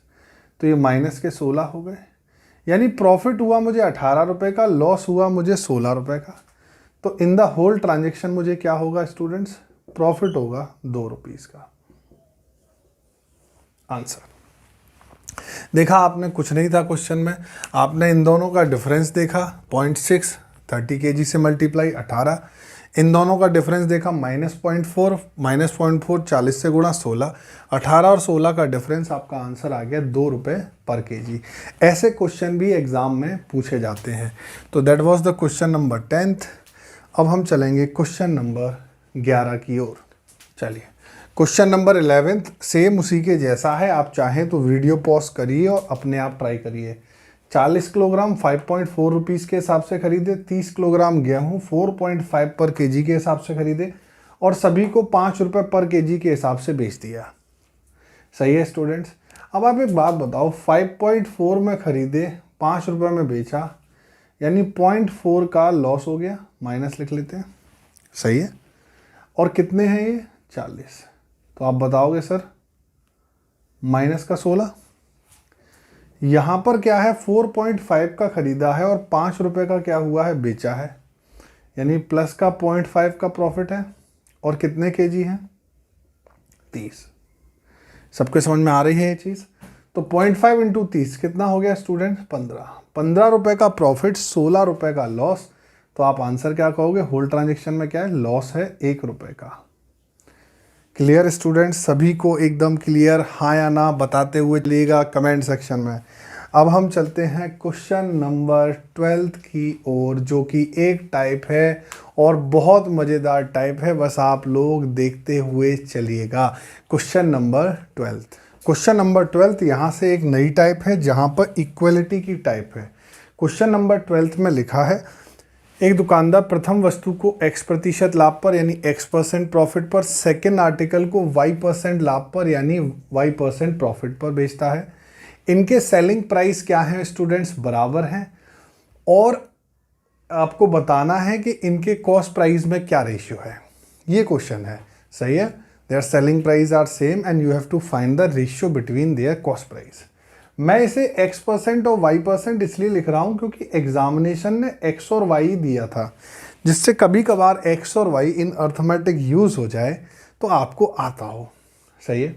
तो ये माइनस के 16 हो गए, यानी प्रॉफिट हुआ मुझे 18 रुपये का, लॉस हुआ मुझे 16 रुपये का। तो इन द होल ट्रांजेक्शन मुझे क्या होगा स्टूडेंट्स? प्रॉफिट होगा 2 रुपीज़ का। आंसर देखा आपने, कुछ नहीं था क्वेश्चन में, आपने इन दोनों का डिफरेंस देखा 0.6 30 केजी से मल्टीप्लाई 18, इन दोनों का डिफरेंस देखा -0.4 -0.4 40 से गुणा 16, 18 और 16 का डिफरेंस आपका आंसर आ गया 2 रुपये पर केजी। ऐसे क्वेश्चन भी एग्जाम में पूछे जाते हैं। तो that was the question number 10। अब हम चलेंगे क्वेश्चन नंबर 11 की ओर। चलिए क्वेश्चन नंबर 11 सेम उसी के जैसा है, आप चाहें तो वीडियो पॉज करिए और अपने आप ट्राई करिए। 40 किलोग्राम 5.4 रुपीज़ के हिसाब से खरीदे, 30 किलोग्राम गेहूँ 4.5 पर केजी के हिसाब से खरीदे और सभी को 5 रुपये पर केजी के हिसाब से बेच दिया। सही है स्टूडेंट्स। अब आप एक बात बताओ, 5.4 में खरीदे, 5 रुपये में बेचा, यानी 0.4 का लॉस हो गया, माइनस लिख लेते हैं। सही है। और कितने हैं ये? 40। तो आप बताओगे सर माइनस का 16। यहाँ पर क्या है, 4.5 का खरीदा है और 5 रुपये का क्या हुआ है, बेचा है, यानी प्लस का 0.5 का प्रॉफिट है। और कितने केजी हैं? 30। सबके समझ में आ रही है ये चीज़? तो 0.5 इंटू 30 कितना हो गया स्टूडेंट? 15 रुपये का प्रॉफिट, 16 रुपये का लॉस। तो आप आंसर क्या कहोगे? होल ट्रांजेक्शन में क्या है? लॉस है 1 रुपये का। Clear students? सभी को एकदम क्लियर? हाँ या ना बताते हुए चलिएगा कमेंट सेक्शन में। अब हम चलते हैं क्वेश्चन नंबर 12 की ओर, जो कि एक टाइप है और बहुत मज़ेदार टाइप है, बस आप लोग देखते हुए चलिएगा। Question number 12। क्वेश्चन नंबर 12 यहाँ से एक नई टाइप है जहाँ पर इक्वलिटी की टाइप है। क्वेश्चन नंबर 12 में लिखा है, एक दुकानदार प्रथम वस्तु को x% लाभ पर यानी x% प्रॉफिट पर, सेकेंड आर्टिकल को y% लाभ पर यानी y% प्रॉफिट पर बेचता है। इनके सेलिंग प्राइस क्या है स्टूडेंट्स? बराबर हैं। और आपको बताना है कि इनके कॉस्ट प्राइस में क्या रेशियो है, ये क्वेश्चन है। सही है। Their selling price are same and you have to find the ratio between their cost price. मैं इसे x% और y% इसलिए लिख रहा हूं क्योंकि एग्जामिनेशन ने x और y दिया था, जिससे कभी कभार x और y इन अर्थमेटिक यूज हो जाए तो आपको आता हो। सही है।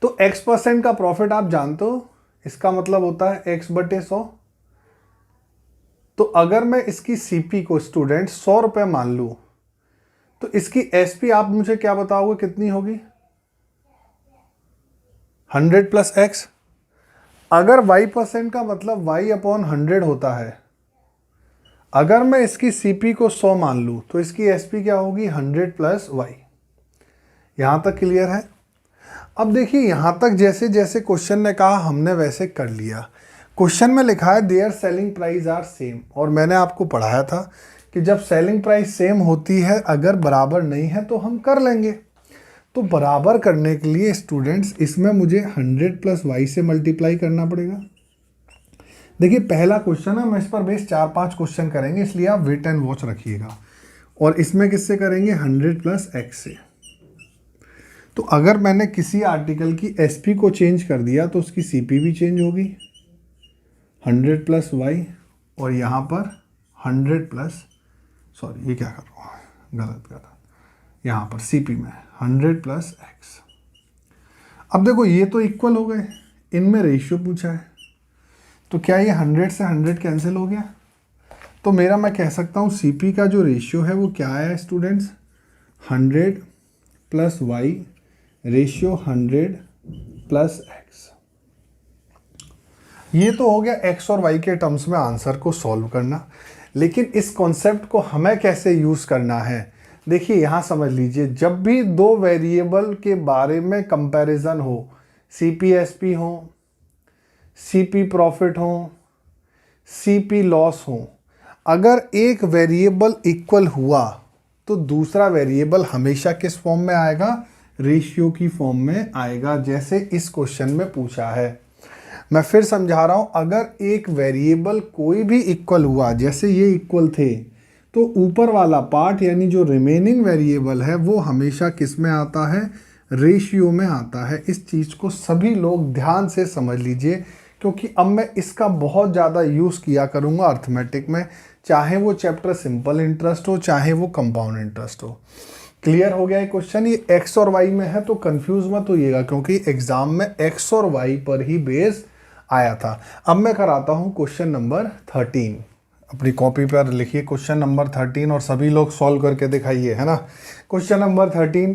तो x% का प्रॉफिट आप जानते हो, इसका मतलब होता है x/100। तो अगर मैं इसकी CP को स्टूडेंट 100 रुपये मान लूँ तो इसकी SP आप मुझे क्या बताओगे कितनी होगी? 100 + x। अगर y% का मतलब y/100 होता है, अगर मैं इसकी CP को 100 मान लूँ तो इसकी SP क्या होगी? 100 + y। यहाँ तक क्लियर है? अब देखिए, यहाँ तक जैसे जैसे क्वेश्चन ने कहा हमने वैसे कर लिया। क्वेश्चन में लिखा है their selling price are same, और मैंने आपको पढ़ाया था कि जब सेलिंग प्राइस सेम होती है, अगर बराबर नहीं है तो हम कर लेंगे। तो बराबर करने के लिए स्टूडेंट्स इसमें मुझे 100 + y से मल्टीप्लाई करना पड़ेगा। देखिए पहला क्वेश्चन है, मैं इस पर बेस 4-5 क्वेश्चन करेंगे, इसलिए आप वेट एंड वॉच रखिएगा। और इसमें किससे करेंगे? 100 + x से। तो अगर मैंने किसी आर्टिकल की SP को चेंज कर दिया तो उसकी CP भी चेंज होगी, 100 + y। और यहाँ पर 100 + सॉरी ये क्या कर रहा हूँ, गलत कर रहा, यहाँ पर CP में 100 + x। अब देखो ये तो इक्वल हो गए, इनमें रेशियो पूछा है, तो क्या ये 100 से 100 कैंसिल हो गया? तो मेरा मैं कह सकता हूँ CP का जो रेशियो है वो क्या है स्टूडेंट्स? 100 + y ratio 100 + x। ये तो हो गया x और y के टर्म्स में आंसर को सॉल्व करना। लेकिन इस कॉन्सेप्ट को हमें कैसे यूज़ करना है, देखिए यहाँ समझ लीजिए, जब भी दो वेरिएबल के बारे में कंपैरिजन हो, CP SP हो, CP प्रॉफिट हो, CP लॉस हो, अगर एक वेरिएबल इक्वल हुआ तो दूसरा वेरिएबल हमेशा किस फॉर्म में आएगा? रेशियो की फॉर्म में आएगा, जैसे इस क्वेश्चन में पूछा है। मैं फिर समझा रहा हूं, अगर एक वेरिएबल कोई भी इक्वल हुआ, जैसे ये इक्वल थे, तो ऊपर वाला पार्ट यानी जो रिमेनिंग वेरिएबल है वो हमेशा किस में आता है? रेशियो में आता है। इस चीज़ को सभी लोग ध्यान से समझ लीजिए, क्योंकि अब मैं इसका बहुत ज़्यादा यूज़ किया करूँगा अर्थमेटिक में, चाहे वो चैप्टर सिंपल इंटरेस्ट हो, चाहे वो कंपाउंड इंटरेस्ट हो। क्लियर हो गया ये क्वेश्चन? ये x और y में है तो कंफ्यूज मत होइएगा, क्योंकि एग्जाम में x और y पर ही बेस आया था। अब मैं कराता हूँ क्वेश्चन नंबर 13। अपनी कॉपी पर लिखिए क्वेश्चन नंबर 13 और सभी लोग सॉल्व करके दिखाइए, है ना। क्वेश्चन नंबर 13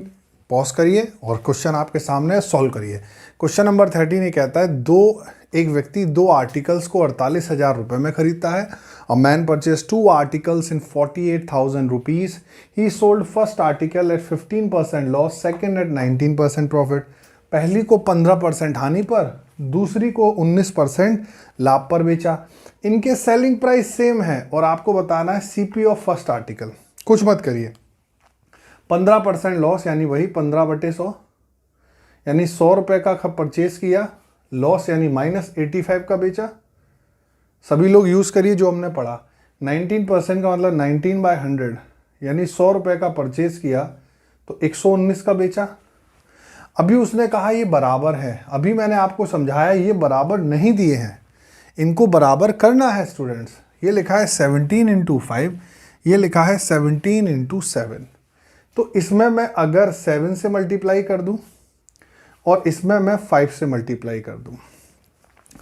पॉज करिए और क्वेश्चन आपके सामने सॉल्व करिए। क्वेश्चन नंबर 13 ये कहता है, एक व्यक्ति 2 आर्टिकल्स को 48,000 रुपये में खरीदता है। A man purchase 2 articles in 48,000 rupees. He sold first article at 15% loss, second at 19% profit. पहली को 15% हानि पर दूसरी को 19% लाभ पर बेचा। इनके सेलिंग प्राइस सेम है और आपको बताना है सीपी ऑफ फर्स्ट आर्टिकल। कुछ मत करिए, 15% लॉस, यानी वही 15/100, यानी 100 रुपये का परचेज किया, लॉस यानी -85 का बेचा। सभी लोग यूज़ करिए जो हमने पढ़ा। 19% का मतलब 19/100, यानी 100 रुपये का परचेज किया तो 119 का बेचा। अभी उसने कहा ये बराबर है, अभी मैंने आपको समझाया ये बराबर नहीं दिए हैं, इनको बराबर करना है स्टूडेंट्स। ये लिखा है 17 × 5, ये लिखा है 17 × 7। तो इसमें मैं अगर 7 से मल्टीप्लाई कर दूं और इसमें मैं 5 से मल्टीप्लाई कर दूं,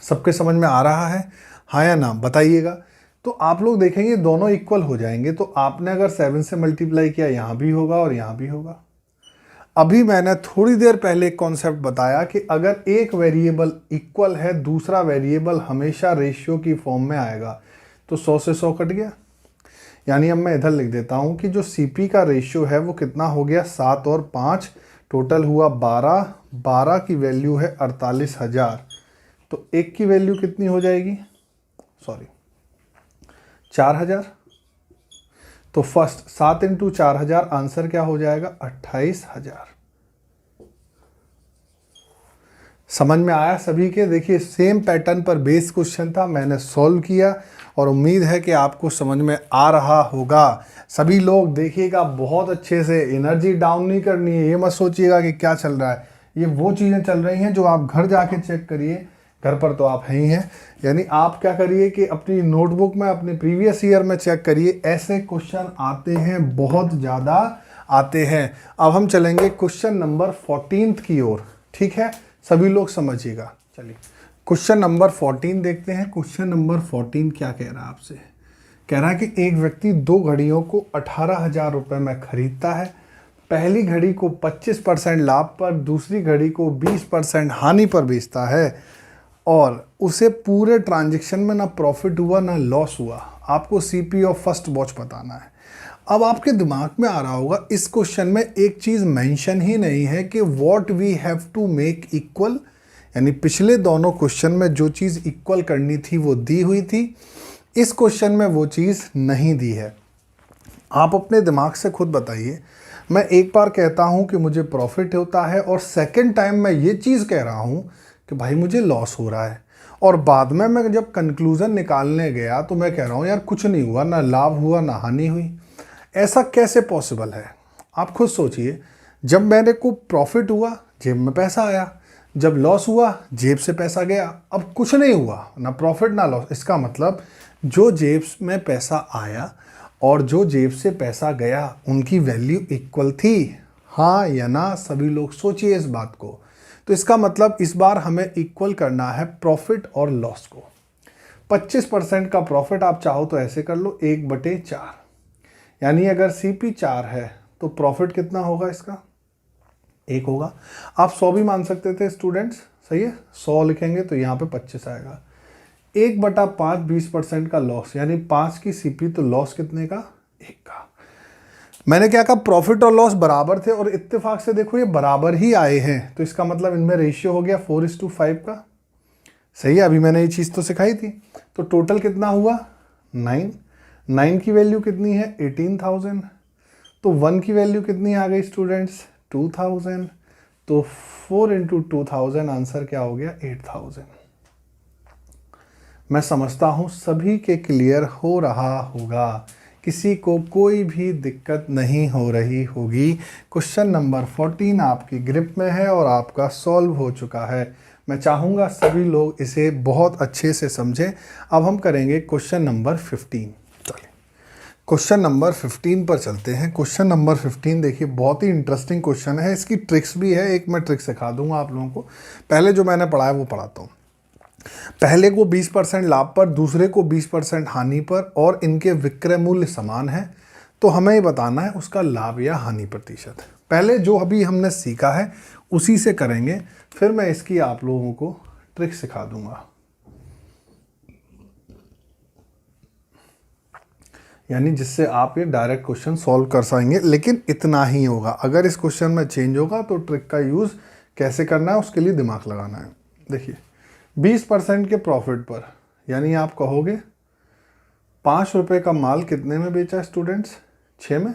सबके समझ में आ रहा है, हाँ या ना बताइएगा। तो आप लोग देखेंगे दोनों इक्वल हो जाएंगे। तो आपने अगर 7 से मल्टीप्लाई किया, यहाँ भी होगा और यहाँ भी होगा। अभी मैंने थोड़ी देर पहले एक कॉन्सेप्ट बताया कि अगर एक वेरिएबल इक्वल है, दूसरा वेरिएबल हमेशा रेशियो की फॉर्म में आएगा। तो 100 से 100 कट गया, यानी अब मैं इधर लिख देता हूँ कि जो सीपी का रेशियो है वो कितना हो गया, 7 और 5, टोटल हुआ 12। 12 की वैल्यू है 48,000। तो एक की वैल्यू कितनी हो जाएगी, 4,000। तो फर्स्ट 7 × 4,000, आंसर क्या हो जाएगा, 28,000। समझ में आया सभी के? देखिए सेम पैटर्न पर बेस क्वेश्चन था, मैंने सॉल्व किया और उम्मीद है कि आपको समझ में आ रहा होगा। सभी लोग देखिएगा बहुत अच्छे से, एनर्जी डाउन नहीं करनी है। ये मत सोचिएगा कि क्या चल रहा है, ये वो चीज़ें चल रही हैं जो आप घर जाके चेक करिए। घर पर तो आप हैं ही हैं, यानी आप क्या करिए कि अपनी नोटबुक में, अपने प्रीवियस ईयर में चेक करिए, ऐसे क्वेश्चन आते हैं, बहुत ज़्यादा आते हैं। अब हम चलेंगे क्वेश्चन नंबर 14 की ओर, ठीक है? सभी लोग समझिएगा। चलिए क्वेश्चन नंबर 14 देखते हैं। क्वेश्चन नंबर 14 क्या कह रहा है आपसे? कह रहा है कि एक व्यक्ति 2 घड़ियों को 18,000 रुपये में खरीदता है। पहली घड़ी को 25% लाभ पर, दूसरी घड़ी को 20% हानि पर बेचता है और उसे पूरे ट्रांजैक्शन में ना प्रॉफिट हुआ ना लॉस हुआ। आपको सीपी ऑफ फर्स्ट वॉच बताना है। अब आपके दिमाग में आ रहा होगा इस क्वेश्चन में एक चीज़ मेंशन ही नहीं है कि what we have to make equal, यानी पिछले दोनों क्वेश्चन में जो चीज़ इक्वल करनी थी वो दी हुई थी, इस क्वेश्चन में वो चीज़ नहीं दी है। आप अपने दिमाग से खुद बताइए। मैं एक बार कहता हूँ कि मुझे प्रॉफिट होता है और सेकेंड टाइम मैं ये चीज़ कह रहा हूँ कि भाई मुझे लॉस हो रहा है, और बाद में मैं जब कंक्लूज़न निकालने गया तो मैं कह रहा हूँ यार कुछ नहीं हुआ, ना लाभ हुआ ना हानि हुई। ऐसा कैसे पॉसिबल है? आप खुद सोचिए। जब मेरे को प्रॉफिट हुआ जेब में पैसा आया, जब लॉस हुआ जेब से पैसा गया। अब कुछ नहीं हुआ, ना प्रॉफिट ना लॉस। इसका मतलब जो जेब में पैसा आया और जो जेब से पैसा गया उनकी वैल्यू इक्वल थी, हाँ या ना? सभी लोग सोचिए इस बात को। तो इसका मतलब इस बार हमें इक्वल करना है प्रॉफिट और लॉस को। 25% का प्रॉफिट आप चाहो तो ऐसे कर लो, 1/4, यानी अगर सीपी 4 है तो प्रॉफिट कितना होगा इसका, 1 होगा। आप 100 भी मान सकते थे स्टूडेंट्स, सही है? 100 लिखेंगे तो यहाँ पे 25 आएगा। 1/5 20% का लॉस, यानी 5 की सीपी तो लॉस कितने का, 1 का। मैंने क्या कहा, प्रॉफिट और लॉस बराबर थे और इत्तेफाक से देखो ये बराबर ही आए हैं। तो इसका मतलब इनमें रेशियो हो गया 4:5 का, सही है? अभी मैंने ये चीज़ तो सिखाई थी। तो टोटल कितना हुआ, 9। 9 की वैल्यू कितनी है, 18,000। तो 1 की वैल्यू कितनी आ गई स्टूडेंट्स, 2,000। तो 4 × 2,000, आंसर क्या हो गया, 8,000। मैं समझता हूँ सभी के क्लियर हो रहा होगा, किसी को कोई भी दिक्कत नहीं हो रही होगी। क्वेश्चन नंबर 14 आपकी ग्रिप में है और आपका सॉल्व हो चुका है। मैं चाहूँगा सभी लोग इसे बहुत अच्छे से समझें। अब हम करेंगे क्वेश्चन नंबर 15। चलिए क्वेश्चन नंबर 15 पर चलते हैं। क्वेश्चन नंबर 15 देखिए बहुत ही इंटरेस्टिंग क्वेश्चन है। इसकी ट्रिक्स भी है, एक मैं ट्रिक सिखा दूंगा आप लोगों को। पहले जो मैंने पढ़ा है वो पढ़ाता हूँ। पहले को 20% लाभ पर, दूसरे को 20% हानि पर, और इनके विक्रय मूल्य समान है। तो हमें ये बताना है उसका लाभ या हानि प्रतिशत। पहले जो अभी हमने सीखा है उसी से करेंगे, फिर मैं इसकी आप लोगों को ट्रिक सिखा दूंगा, यानी जिससे आप ये डायरेक्ट क्वेश्चन सॉल्व कर पाएंगे। लेकिन इतना ही होगा, अगर इस क्वेश्चन में चेंज होगा तो ट्रिक का यूज़ कैसे करना है उसके लिए दिमाग लगाना है। देखिए 20% के प्रॉफिट पर, यानी आप कहोगे 5 रुपये का माल कितने में बेचा स्टूडेंट्स? 6 में।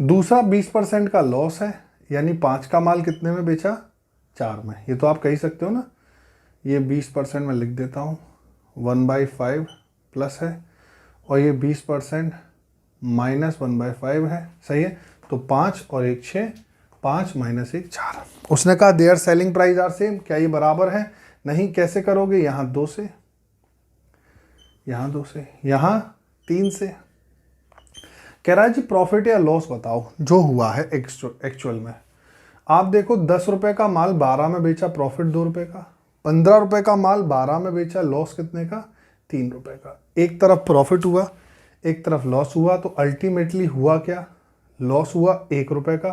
दूसरा 20% का लॉस है, यानी 5 का माल कितने में बेचा? 4 में। ये तो आप कह सकते हो ना, ये 20% में लिख देता हूँ, 1/5 प्लस है, और ये 20% माइनस 1/5 है, सही है। तो 5 और 1 6, 5 माइनस 1 4। उसने कहा their selling price are same, क्या ये बराबर है? नहीं। कैसे करोगे? यहाँ 2 से, यहाँ 2 से, यहाँ 3 से। कह रहा है जी प्रॉफिट या लॉस बताओ जो हुआ है एक्चुअल में। आप देखो 10 रुपए का माल 12 में बेचा, प्रॉफिट 2 रुपए का। 15 रुपए का माल 12 में बेचा, लॉस कितने का? 3 रुपए का। एक तरफ प्रॉफिट हुआ, एक तरफ लॉस हुआ, तो अल्टीमेटली हुआ क्या? लॉस हुआ 1 रुपए का।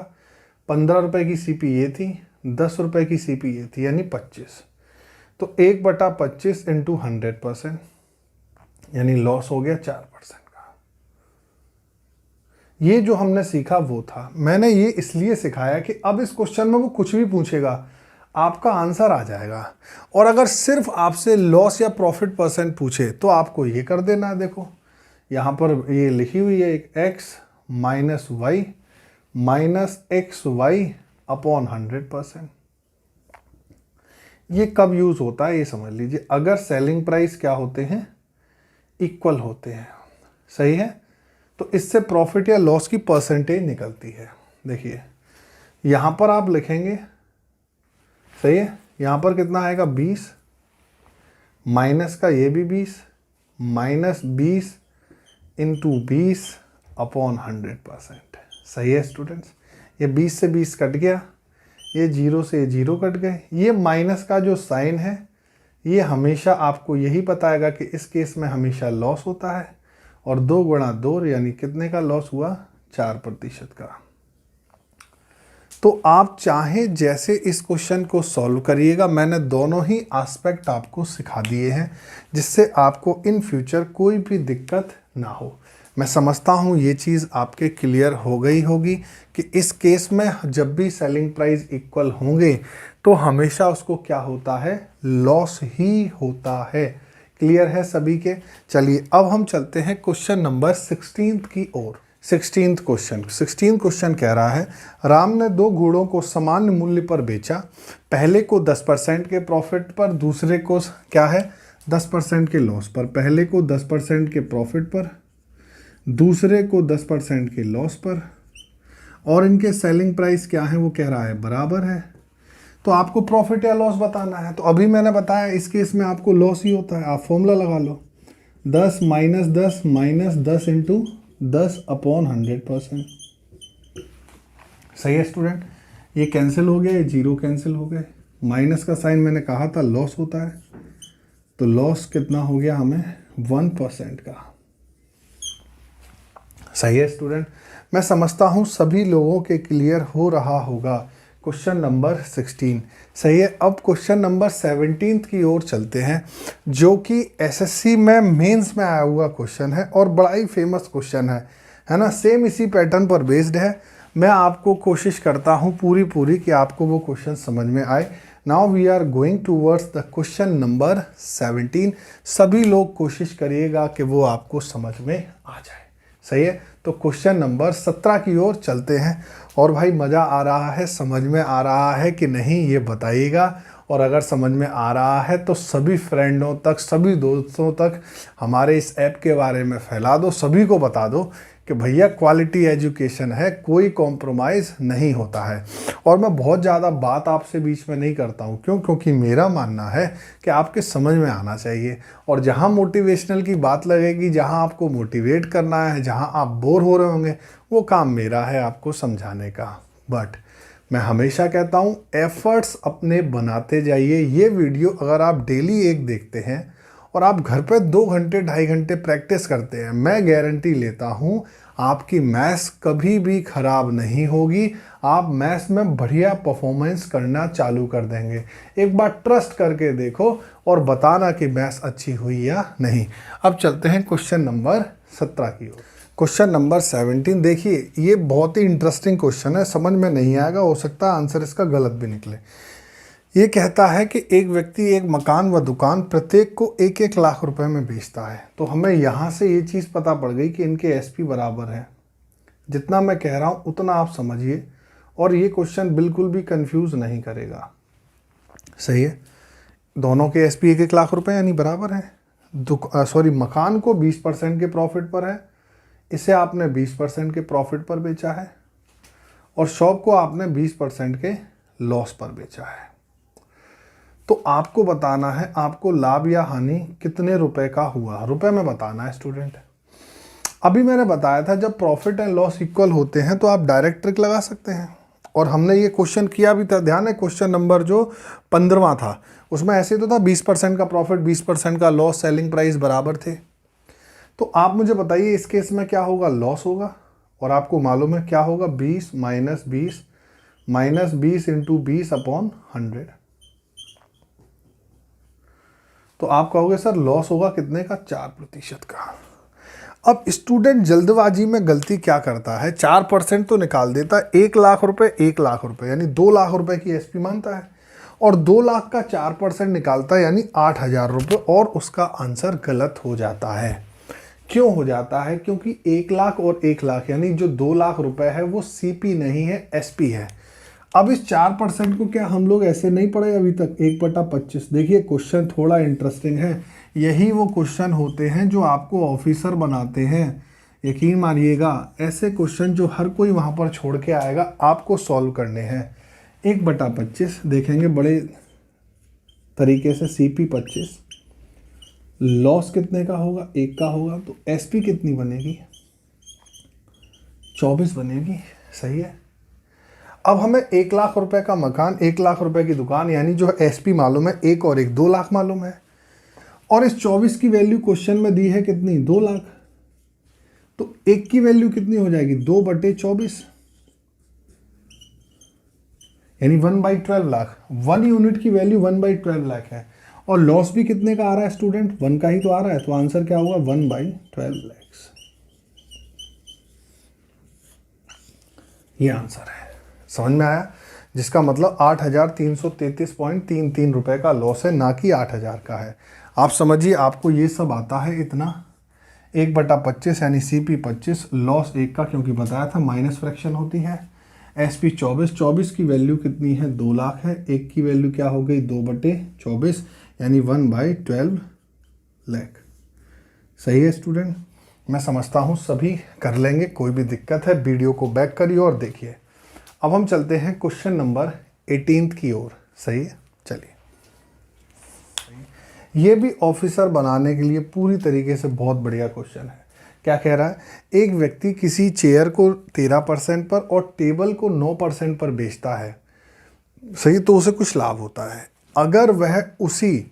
15 रुपए की सीपी ये थी, 10 रुपए की सीपी ये थी, यानी 25। तो 1/25 इंटू 100%, यानी लॉस हो गया 4%। ये जो हमने सीखा वो था। मैंने ये इसलिए सिखाया कि अब इस क्वेश्चन में वो कुछ भी पूछेगा आपका आंसर आ जाएगा। और अगर सिर्फ आपसे लॉस या प्रॉफिट परसेंट पूछे तो आपको ये कर देना है। देखो यहाँ पर ये लिखी हुई है एक x minus y minus x y upon 100%। ये कब यूज होता है ये समझ लीजिए, अगर सेलिंग प्राइस क्या होते हैं? इक्वल होते हैं, सही है। तो इससे प्रॉफिट या लॉस की परसेंटेज निकलती है। देखिए यहाँ पर आप लिखेंगे, सही है, यहाँ पर कितना आएगा? 20 माइनस का ये भी 20 माइनस 20 इंटू 20 अपॉन 100%। सही है स्टूडेंट्स। ये 20 से 20 कट गया, ये 0 से 0 कट गए। ये माइनस का जो साइन है ये हमेशा आपको यही बताएगा कि इस केस में हमेशा लॉस होता है। और 2 गुणा 2 यानी कितने का लॉस हुआ? 4% का। तो आप चाहें जैसे इस क्वेश्चन को सॉल्व करिएगा, मैंने दोनों ही एस्पेक्ट आपको सिखा दिए हैं जिससे आपको इन फ्यूचर कोई भी दिक्कत ना हो। मैं समझता हूँ ये चीज़ आपके क्लियर हो गई होगी कि इस केस में जब भी सेलिंग प्राइस इक्वल होंगे तो हमेशा उसको क्या होता है? लॉस ही होता है। क्लियर है सभी के? चलिए अब हम चलते हैं क्वेश्चन नंबर 16 की ओर। 16 क्वेश्चन कह रहा है राम ने 2 घोड़ों को समान मूल्य पर बेचा। पहले को 10% के प्रॉफिट पर, दूसरे को क्या है? 10% के लॉस पर। पहले को 10% के प्रॉफिट पर, दूसरे को 10% के लॉस पर। और इनके सेलिंग प्राइस क्या है? वो कह रहा है बराबर है। तो आपको प्रॉफिट या लॉस बताना है। तो अभी मैंने बताया इस केस में आपको लॉस ही होता है। आप फॉर्मूला लगा लो, 10 माइनस 10 माइनस 10 इंटू 10 अपॉन 100%। सही है स्टूडेंट। ये कैंसिल हो गया, ये 0 कैंसिल हो गए। माइनस का साइन मैंने कहा था लॉस होता है, तो लॉस कितना हो गया हमें? 1% का। सही है स्टूडेंट। मैं समझता हूँ सभी लोगों के क्लियर हो रहा होगा क्वेश्चन नंबर 16। सही है। अब क्वेश्चन नंबर 17 की ओर चलते हैं जो कि एसएससी में मेंस में आया हुआ क्वेश्चन है और बड़ा ही फेमस क्वेश्चन है ना। सेम इसी पैटर्न पर बेस्ड है। मैं आपको कोशिश करता हूँ पूरी कि आपको वो क्वेश्चन समझ में आए। Now we are going towards the question number 17। सभी लोग कोशिश करिएगा कि वो आपको समझ में आ जाए। सही है। तो क्वेश्चन नंबर 17 की ओर चलते हैं। और भाई मज़ा आ रहा है, समझ में आ रहा है कि नहीं ये बताइएगा। और अगर समझ में आ रहा है तो सभी फ्रेंडों तक, सभी दोस्तों तक हमारे इस ऐप के बारे में फैला दो। सभी को बता दो कि भैया क्वालिटी एजुकेशन है, कोई कॉम्प्रोमाइज़ नहीं होता है। और मैं बहुत ज़्यादा बात आपसे बीच में नहीं करता हूँ। क्यों? क्योंकि मेरा मानना है कि आपके समझ में आना चाहिए। और जहाँ मोटिवेशनल की बात लगेगी, जहाँ आपको मोटिवेट करना है, जहाँ आप बोर हो रहे होंगे, वो काम मेरा है आपको समझाने का। बट मैं हमेशा कहता हूँ एफर्ट्स अपने बनाते जाइए। ये वीडियो अगर आप डेली एक देखते हैं और आप घर पे 2 घंटे 2.5 घंटे प्रैक्टिस करते हैं, मैं गारंटी लेता हूँ आपकी मैथ्स कभी भी ख़राब नहीं होगी। आप मैथ्स में बढ़िया परफॉर्मेंस करना चालू कर देंगे। एक बार ट्रस्ट करके देखो और बताना कि मैथ्स अच्छी हुई या नहीं। अब चलते हैं क्वेश्चन नंबर 17 की ओर। क्वेश्चन नंबर 17 देखिए, ये बहुत ही इंटरेस्टिंग क्वेश्चन है। समझ में नहीं आएगा, हो सकता है आंसर इसका गलत भी निकले। ये कहता है कि एक व्यक्ति एक मकान व दुकान प्रत्येक को 1-1 लाख रुपए में बेचता है। तो हमें यहाँ से ये चीज़ पता पड़ गई कि इनके एसपी बराबर है। जितना मैं कह रहा हूँ उतना आप समझिए, और ये क्वेश्चन बिल्कुल भी कंफ्यूज नहीं करेगा। सही है, दोनों के एसपी 1-1 लाख रुपए यानी बराबर है। मकान को 20% के प्रॉफिट पर है, इसे आपने 20% के प्रॉफिट पर बेचा है, और शॉप को आपने 20% के लॉस पर बेचा है। तो आपको बताना है आपको लाभ या हानि कितने रुपए का हुआ, रुपए में बताना है स्टूडेंट। अभी मैंने बताया था जब प्रॉफिट एंड लॉस इक्वल होते हैं तो आप डायरेक्ट ट्रिक लगा सकते हैं, और हमने ये क्वेश्चन किया भी था। ध्यान है, क्वेश्चन नंबर जो 15वां था उसमें ऐसे तो था 20% का प्रॉफिट 20% का लॉस, सेलिंग प्राइस बराबर थे। तो आप मुझे बताइए इस केस में क्या होगा, लॉस होगा, और आपको मालूम है क्या होगा, 20 माइनस 20 इंटू 20/100। तो आप कहोगे सर लॉस होगा कितने का, 4% का। अब स्टूडेंट जल्दबाजी में गलती क्या करता है, 4% तो निकाल देता है, 1 लाख रुपए 1 लाख रुपए यानी 2 लाख रुपए की एसपी मानता है, और 2 लाख का 4% निकालता है यानी 8,000 रुपये, और उसका आंसर गलत हो जाता है। क्यों हो जाता है, क्योंकि 1 लाख और 1 लाख यानी जो 2 लाख रुपए है वो सीपी नहीं है, एसपी है। अब इस 4% को क्या हम लोग ऐसे नहीं पढ़े अभी तक, 1/25। देखिए क्वेश्चन थोड़ा इंटरेस्टिंग है, यही वो क्वेश्चन होते हैं जो आपको ऑफिसर बनाते हैं। यकीन मानिएगा, ऐसे क्वेश्चन जो हर कोई वहाँ पर छोड़ के आएगा आपको सॉल्व करने हैं। 1/25 देखेंगे बड़े तरीके से, CP 25, लॉस कितने का होगा, 1 का होगा, तो SP कितनी बनेगी, 24 बनेगी। सही है। अब हमें 1 लाख रुपए का मकान, 1 लाख रुपए की दुकान यानी जो SP मालूम है, 1 और 1 2 लाख मालूम है, और इस 24 की वैल्यू क्वेश्चन में दी है कितनी, 2 लाख। तो 1 की वैल्यू कितनी हो जाएगी, 2/24 यानी 1/12 लाख। 1 यूनिट की वैल्यू 1/12 लाख है, और लॉस भी कितने का आ रहा है स्टूडेंट, 1 का ही तो आ रहा है। तो आंसर क्या होगा, 1/12 लाख। ये आंसर है, समझ में आया, जिसका मतलब 8,333.33 रुपए का लॉस है, ना कि 8,000 का है। आप समझिए आपको ये सब आता है इतना। 1/25 यानी CP 25, लॉस 1 का क्योंकि बताया था माइनस फ्रैक्शन होती है, SP 24 की वैल्यू कितनी है, 2 लाख है, 1 की वैल्यू क्या हो गई, 2/24 यानी 1/12 लाख। सही है स्टूडेंट, मैं समझता हूँ सभी कर लेंगे, कोई भी दिक्कत है वीडियो को बैक करिए और देखिए। अब हम चलते हैं क्वेश्चन नंबर 18 की ओर। सही है, चलिए। ये भी ऑफिसर बनाने के लिए पूरी तरीके से बहुत बढ़िया क्वेश्चन है। क्या कह रहा है, एक व्यक्ति किसी चेयर को 13% पर और टेबल को 9% पर बेचता है। सही, तो उसे कुछ लाभ होता है। अगर वह उसी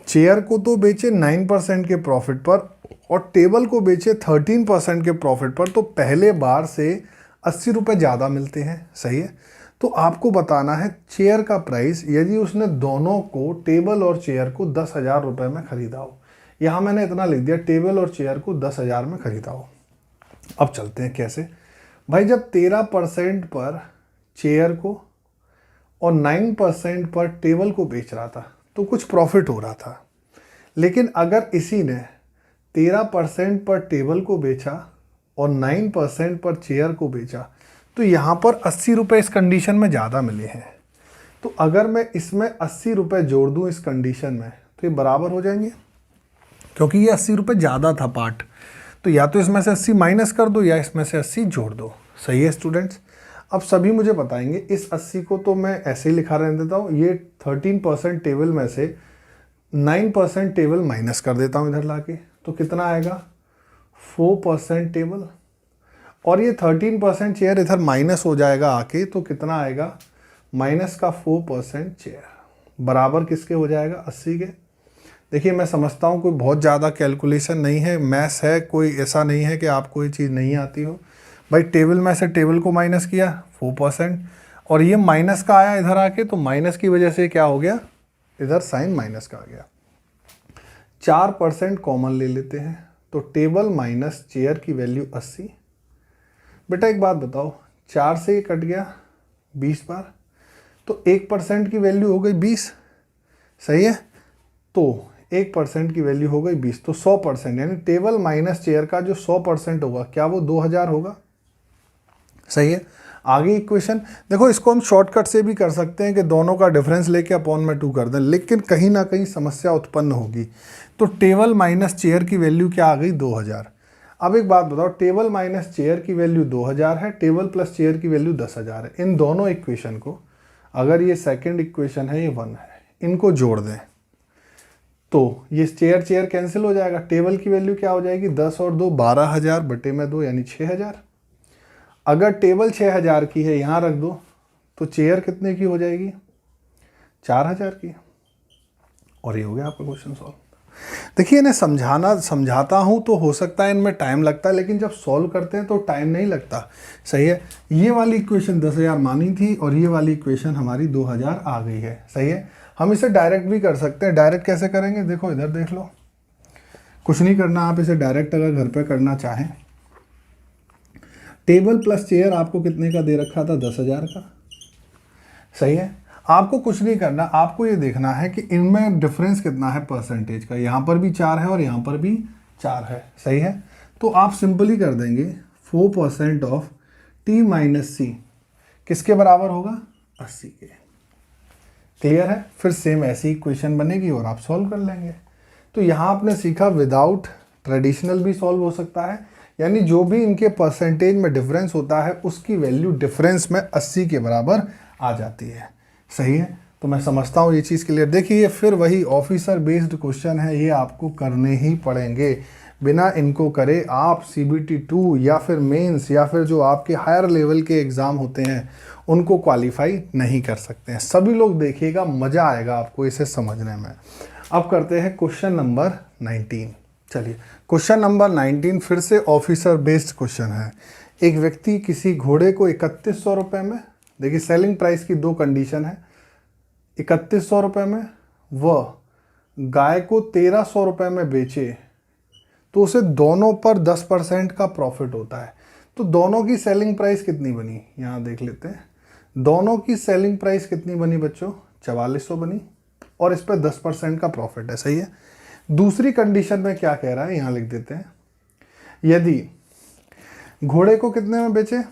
चेयर को तो बेचे 9% के प्रॉफिट पर और टेबल को बेचे 13% के प्रॉफिट पर, तो पहले बार से 80 रुपये ज़्यादा मिलते हैं। सही है, तो आपको बताना है चेयर का प्राइस यदि उसने दोनों को, टेबल और चेयर को 10,000 रुपये में खरीदा हो। यहाँ मैंने इतना लिख दिया, टेबल और चेयर को 10,000 में खरीदा हो। अब चलते हैं कैसे भाई, जब 13% पर चेयर को और 9% पर टेबल को बेच रहा था तो कुछ प्रॉफिट हो रहा था। लेकिन अगर इसी ने 13% पर टेबल को बेचा और 9% पर चेयर को बेचा तो यहाँ पर 80 रुपये इस कंडीशन में ज़्यादा मिले हैं। तो अगर मैं इसमें 80 रुपये जोड़ दूँ इस कंडीशन में तो ये बराबर हो जाएंगे, क्योंकि ये 80 रुपये ज़्यादा था पार्ट। तो या तो इसमें से 80 माइनस कर दो या इसमें से 80 जोड़ दो। सही है स्टूडेंट्स, अब सभी मुझे बताएंगे। इस 80 को तो मैं ऐसे ही लिखा रहने देता हूँ, ये 13% टेबल में से 9% टेबल माइनस कर देता हूँ इधर लाके, तो कितना आएगा 4% टेबल, और ये 13% चेयर इधर माइनस हो जाएगा आके, तो कितना आएगा माइनस का 4% चेयर, बराबर किसके हो जाएगा 80 के। देखिए मैं समझता हूँ कोई बहुत ज़्यादा कैलकुलेशन नहीं है, मैथ्स है, कोई ऐसा नहीं है कि आपको ये चीज़ नहीं आती हो। भाई टेबल में से टेबल को माइनस किया 4%, और ये माइनस का आया इधर आके, तो माइनस की वजह से क्या हो गया, इधर साइन माइनस का आ गया। 4% कॉमन ले लेते हैं, तो टेबल माइनस चेयर की वैल्यू 80। बेटा एक बात बताओ, 4 से ये कट गया 20 बार, तो 1% की वैल्यू हो गई 20, सही है। तो 1% की वैल्यू हो गई 20, तो 100%, यानी टेबल माइनस चेयर का जो 100% होगा क्या वो 2000 होगा, सही है। आगे इक्वेशन देखो, इसको हम शॉर्टकट से भी कर सकते हैं कि दोनों का डिफरेंस लेके अपॉन में 2 कर दें, लेकिन कहीं ना कहीं समस्या उत्पन्न होगी। तो टेबल माइनस चेयर की वैल्यू क्या आ गई 2000। अब एक बात बताओ, टेबल माइनस चेयर की वैल्यू 2000 है, टेबल प्लस चेयर की वैल्यू 10,000 है। इन दोनों इक्वेशन को, अगर ये सेकेंड इक्वेशन है, ये 1 है, इनको जोड़ दें तो ये चेयर चेयर कैंसिल हो जाएगा। टेबल की वैल्यू क्या हो जाएगी, 10 और 2 12,000 बटे में 2 यानी 6,000। अगर टेबल 6,000 की है, यहाँ रख दो, तो चेयर कितने की हो जाएगी, 4,000 की। और ये हो गया आपका क्वेश्चन सॉल्व। देखिए, इन्हें समझाता हूँ तो हो सकता है इनमें टाइम लगता है, लेकिन जब सॉल्व करते हैं तो टाइम नहीं लगता, सही है। ये वाली इक्वेशन 10,000 मानी थी और ये वाली इक्वेशन हमारी 2000 आ गई है, सही है। हम इसे डायरेक्ट भी कर सकते हैं। डायरेक्ट कैसे करेंगे, देखो इधर देख लो, कुछ नहीं करना, आप इसे डायरेक्ट अगर घर पे करना चाहें, टेबल प्लस चेयर आपको कितने का दे रखा था, 10,000 का, सही है। आपको कुछ नहीं करना, आपको ये देखना है कि इनमें डिफरेंस कितना है परसेंटेज का। यहाँ पर भी 4 है और यहाँ पर भी 4 है, सही है। तो आप सिंपली कर देंगे 4% ऑफ t माइनस सी किसके बराबर होगा, 80 के। क्लियर है। फिर सेम ऐसी इक्वेशन बनेगी और आप सॉल्व कर लेंगे। तो यहाँ आपने सीखा विदाउट ट्रेडिशनल भी सॉल्व हो सकता है, यानी जो भी इनके परसेंटेज में डिफरेंस होता है उसकी वैल्यू डिफरेंस में 80 के बराबर आ जाती है, सही है। तो मैं समझता हूँ ये चीज़ क्लियर। देखिए, फिर वही ऑफिसर बेस्ड क्वेश्चन है, ये आपको करने ही पड़ेंगे। बिना इनको करे आप CBT 2 या फिर मेंस या फिर जो आपके हायर लेवल के एग्ज़ाम होते हैं उनको क्वालिफाई नहीं कर सकते हैं। सभी लोग देखिएगा, मज़ा आएगा आपको इसे समझने में। अब करते हैं क्वेश्चन नंबर 19। चलिए, क्वेश्चन नंबर 19 फिर से ऑफिसर बेस्ड क्वेश्चन है। एक व्यक्ति किसी घोड़े को 3100 रुपये में, देखिए सेलिंग प्राइस की 2 कंडीशन है, 3100 रुपये में व गाय को 1300 रुपये में बेचे तो उसे दोनों पर 10% का प्रॉफिट होता है। तो दोनों की सेलिंग प्राइस कितनी बनी, यहाँ देख लेते हैं। दोनों की सेलिंग प्राइस कितनी बनी बच्चों, 4400 बनी, और इस पर 10% का प्रॉफिट है, सही है। दूसरी कंडीशन में क्या कह रहा है, यहाँ लिख देते हैं। यदि घोड़े को कितने में बेचे,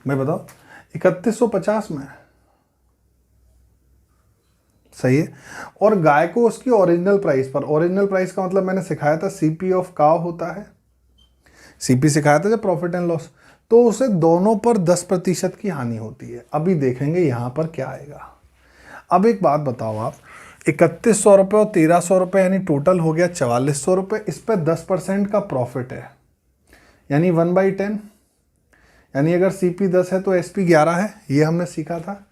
मैं बताओ, 3150 में, सही है। और गाय को उसकी ओरिजिनल प्राइस पर, ओरिजिनल प्राइस का मतलब मैंने सिखाया था CP ऑफ काव होता है, CP सिखाया था जब प्रॉफिट एंड लॉस, तो उसे दोनों पर 10% की हानि होती है। अभी देखेंगे यहाँ पर क्या आएगा। अब एक बात बताओ आप, 3100 रुपये और 1300 रुपये यानी टोटल हो गया 4400 रुपये, इस पर 10% का प्रॉफिट है, यानी 1/10, यानी अगर CP 10 है तो SP 11 है, ये हमने सीखा था।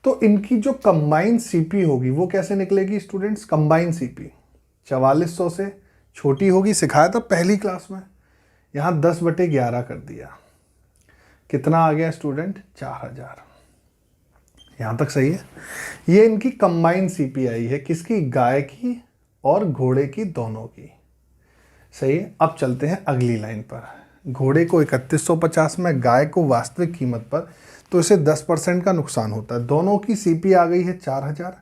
तो इनकी जो कंबाइंड CP होगी वो कैसे निकलेगी स्टूडेंट्स, कंबाइंड CP 4400 से छोटी होगी, सिखाया था पहली क्लास में। यहाँ 10/11 कर दिया, कितना आ गया स्टूडेंट, 4000। यहाँ तक सही है। ये इनकी कंबाइंड CP आई है, किसकी, गाय की और घोड़े की, दोनों की, सही है। अब चलते हैं अगली लाइन पर। घोड़े को 3150 में, गाय को वास्तविक कीमत पर, तो इसे 10% का नुकसान होता है। दोनों की CP आ गई है 4000।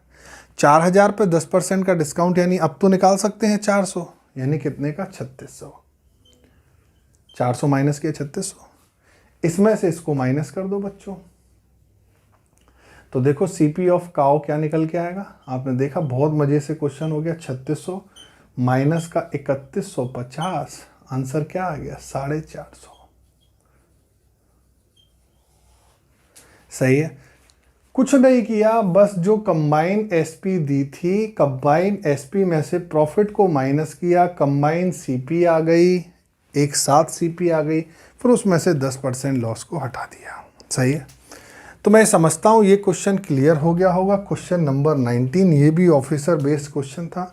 4000 पे 10% का डिस्काउंट, यानी अब तो निकाल सकते हैं 400, यानी कितने का, 3600। 400 माइनस किया 3600, इसमें से इसको माइनस कर दो बच्चों। तो देखो CP ऑफ काउ क्या निकल के आएगा, आपने देखा बहुत मजे से क्वेश्चन हो गया। 3600 माइनस का 3150, आंसर क्या आ गया, 450, सही है। कुछ नहीं किया, बस जो कंबाइन SP दी थी, कंबाइन SP में से प्रॉफिट को माइनस किया, कंबाइन CP आ गई, एक साथ CP आ गई, फिर उसमें से 10% लॉस को हटा दिया, सही है। तो मैं समझता हूँ ये क्वेश्चन क्लियर हो गया होगा। क्वेश्चन नंबर 19, ये भी ऑफिसर बेस्ड क्वेश्चन था।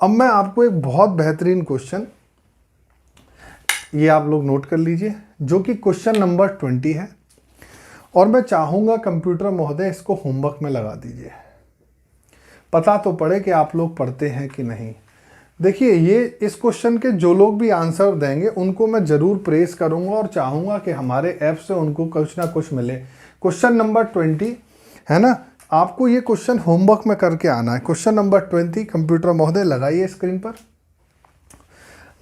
अब मैं आपको एक बहुत बेहतरीन क्वेश्चन, ये आप लोग नोट कर लीजिए, जो कि क्वेश्चन नंबर 20 है, और मैं चाहूँगा कंप्यूटर महोदय इसको होमवर्क में लगा दीजिए, पता तो पड़े कि आप लोग पढ़ते हैं कि नहीं। देखिए, ये इस क्वेश्चन के जो लोग भी आंसर देंगे उनको मैं ज़रूर प्रेस करूँगा और चाहूँगा कि हमारे ऐप से उनको कुछ ना कुछ मिले। क्वेश्चन नंबर 20, है ना। आपको ये क्वेश्चन होमवर्क में करके आना है। क्वेश्चन नंबर 20, कंप्यूटर महोदय लगाइए स्क्रीन पर।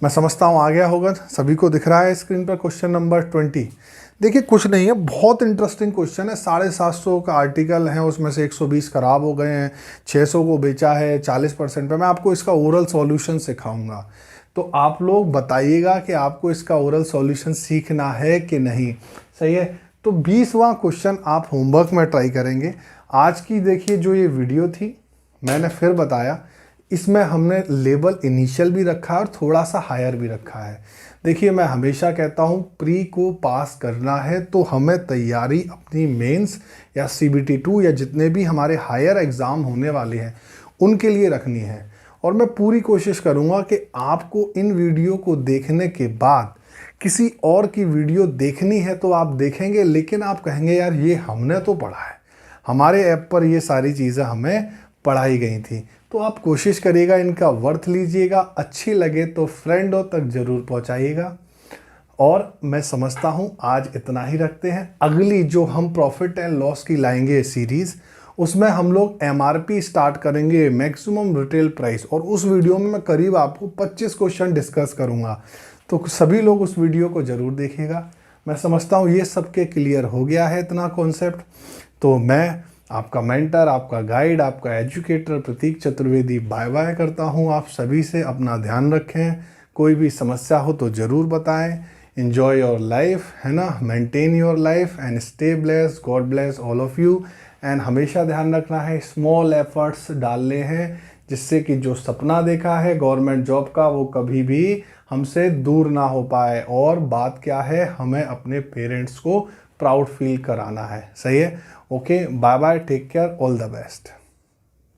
मैं समझता हूँ आ गया होगा, सभी को दिख रहा है स्क्रीन पर क्वेश्चन नंबर 20। देखिए कुछ नहीं है, बहुत इंटरेस्टिंग क्वेश्चन है। 750 का आर्टिकल है, उसमें से 120 खराब हो गए हैं, 600 को बेचा है 40% पे। मैं आपको इसका ओरल सॉल्यूशन सिखाऊंगा, तो आप लोग बताइएगा कि आपको इसका ओरल सॉल्यूशन सीखना है कि नहीं। सही है, तो 20वां क्वेश्चन आप होमवर्क में ट्राई करेंगे। आज की देखिए जो ये वीडियो थी, मैंने फिर बताया, इसमें हमने लेवल इनिशियल भी रखा है और थोड़ा सा हायर भी रखा है। देखिए मैं हमेशा कहता हूँ प्री को पास करना है तो हमें तैयारी अपनी मेंस या CBT 2 या जितने भी हमारे हायर एग्ज़ाम होने वाले हैं उनके लिए रखनी है। और मैं पूरी कोशिश करूँगा कि आपको इन वीडियो को देखने के बाद किसी और की वीडियो देखनी है तो आप देखेंगे, लेकिन आप कहेंगे यार ये हमने तो पढ़ा है, हमारे ऐप पर ये सारी चीज़ें हमें पढ़ाई गई थी। तो आप कोशिश करिएगा, इनका वर्थ लीजिएगा, अच्छी लगे तो फ्रेंडों तक ज़रूर पहुंचाइएगा। और मैं समझता हूं आज इतना ही रखते हैं। अगली जो हम प्रॉफिट एंड लॉस की लाएंगे सीरीज़, उसमें हम लोग MRP स्टार्ट करेंगे, मैक्सिमम रिटेल प्राइस, और उस वीडियो में मैं करीब आपको 25 क्वेश्चन डिस्कस करूंगा। तो सभी लोग उस वीडियो को ज़रूर देखिएगा। मैं समझता हूँ ये सबके क्लियर हो गया है इतना कॉन्सेप्ट। तो मैं आपका मेंटर, आपका गाइड, आपका एजुकेटर प्रतीक चतुर्वेदी बाय बाय करता हूँ आप सभी से। अपना ध्यान रखें, कोई भी समस्या हो तो ज़रूर बताएं। एन्जॉय योर लाइफ, है ना, maintain your life and stay bless. God bless all of you. And हमेशा ध्यान रखना है स्मॉल एफर्ट्स डालने हैं, जिससे कि जो सपना देखा है गवर्नमेंट जॉब का वो कभी भी हमसे दूर ना हो पाए। और बात क्या है, हमें अपने पेरेंट्स को प्राउड फील कराना है। सही है, okay, bye bye, take care, all the best.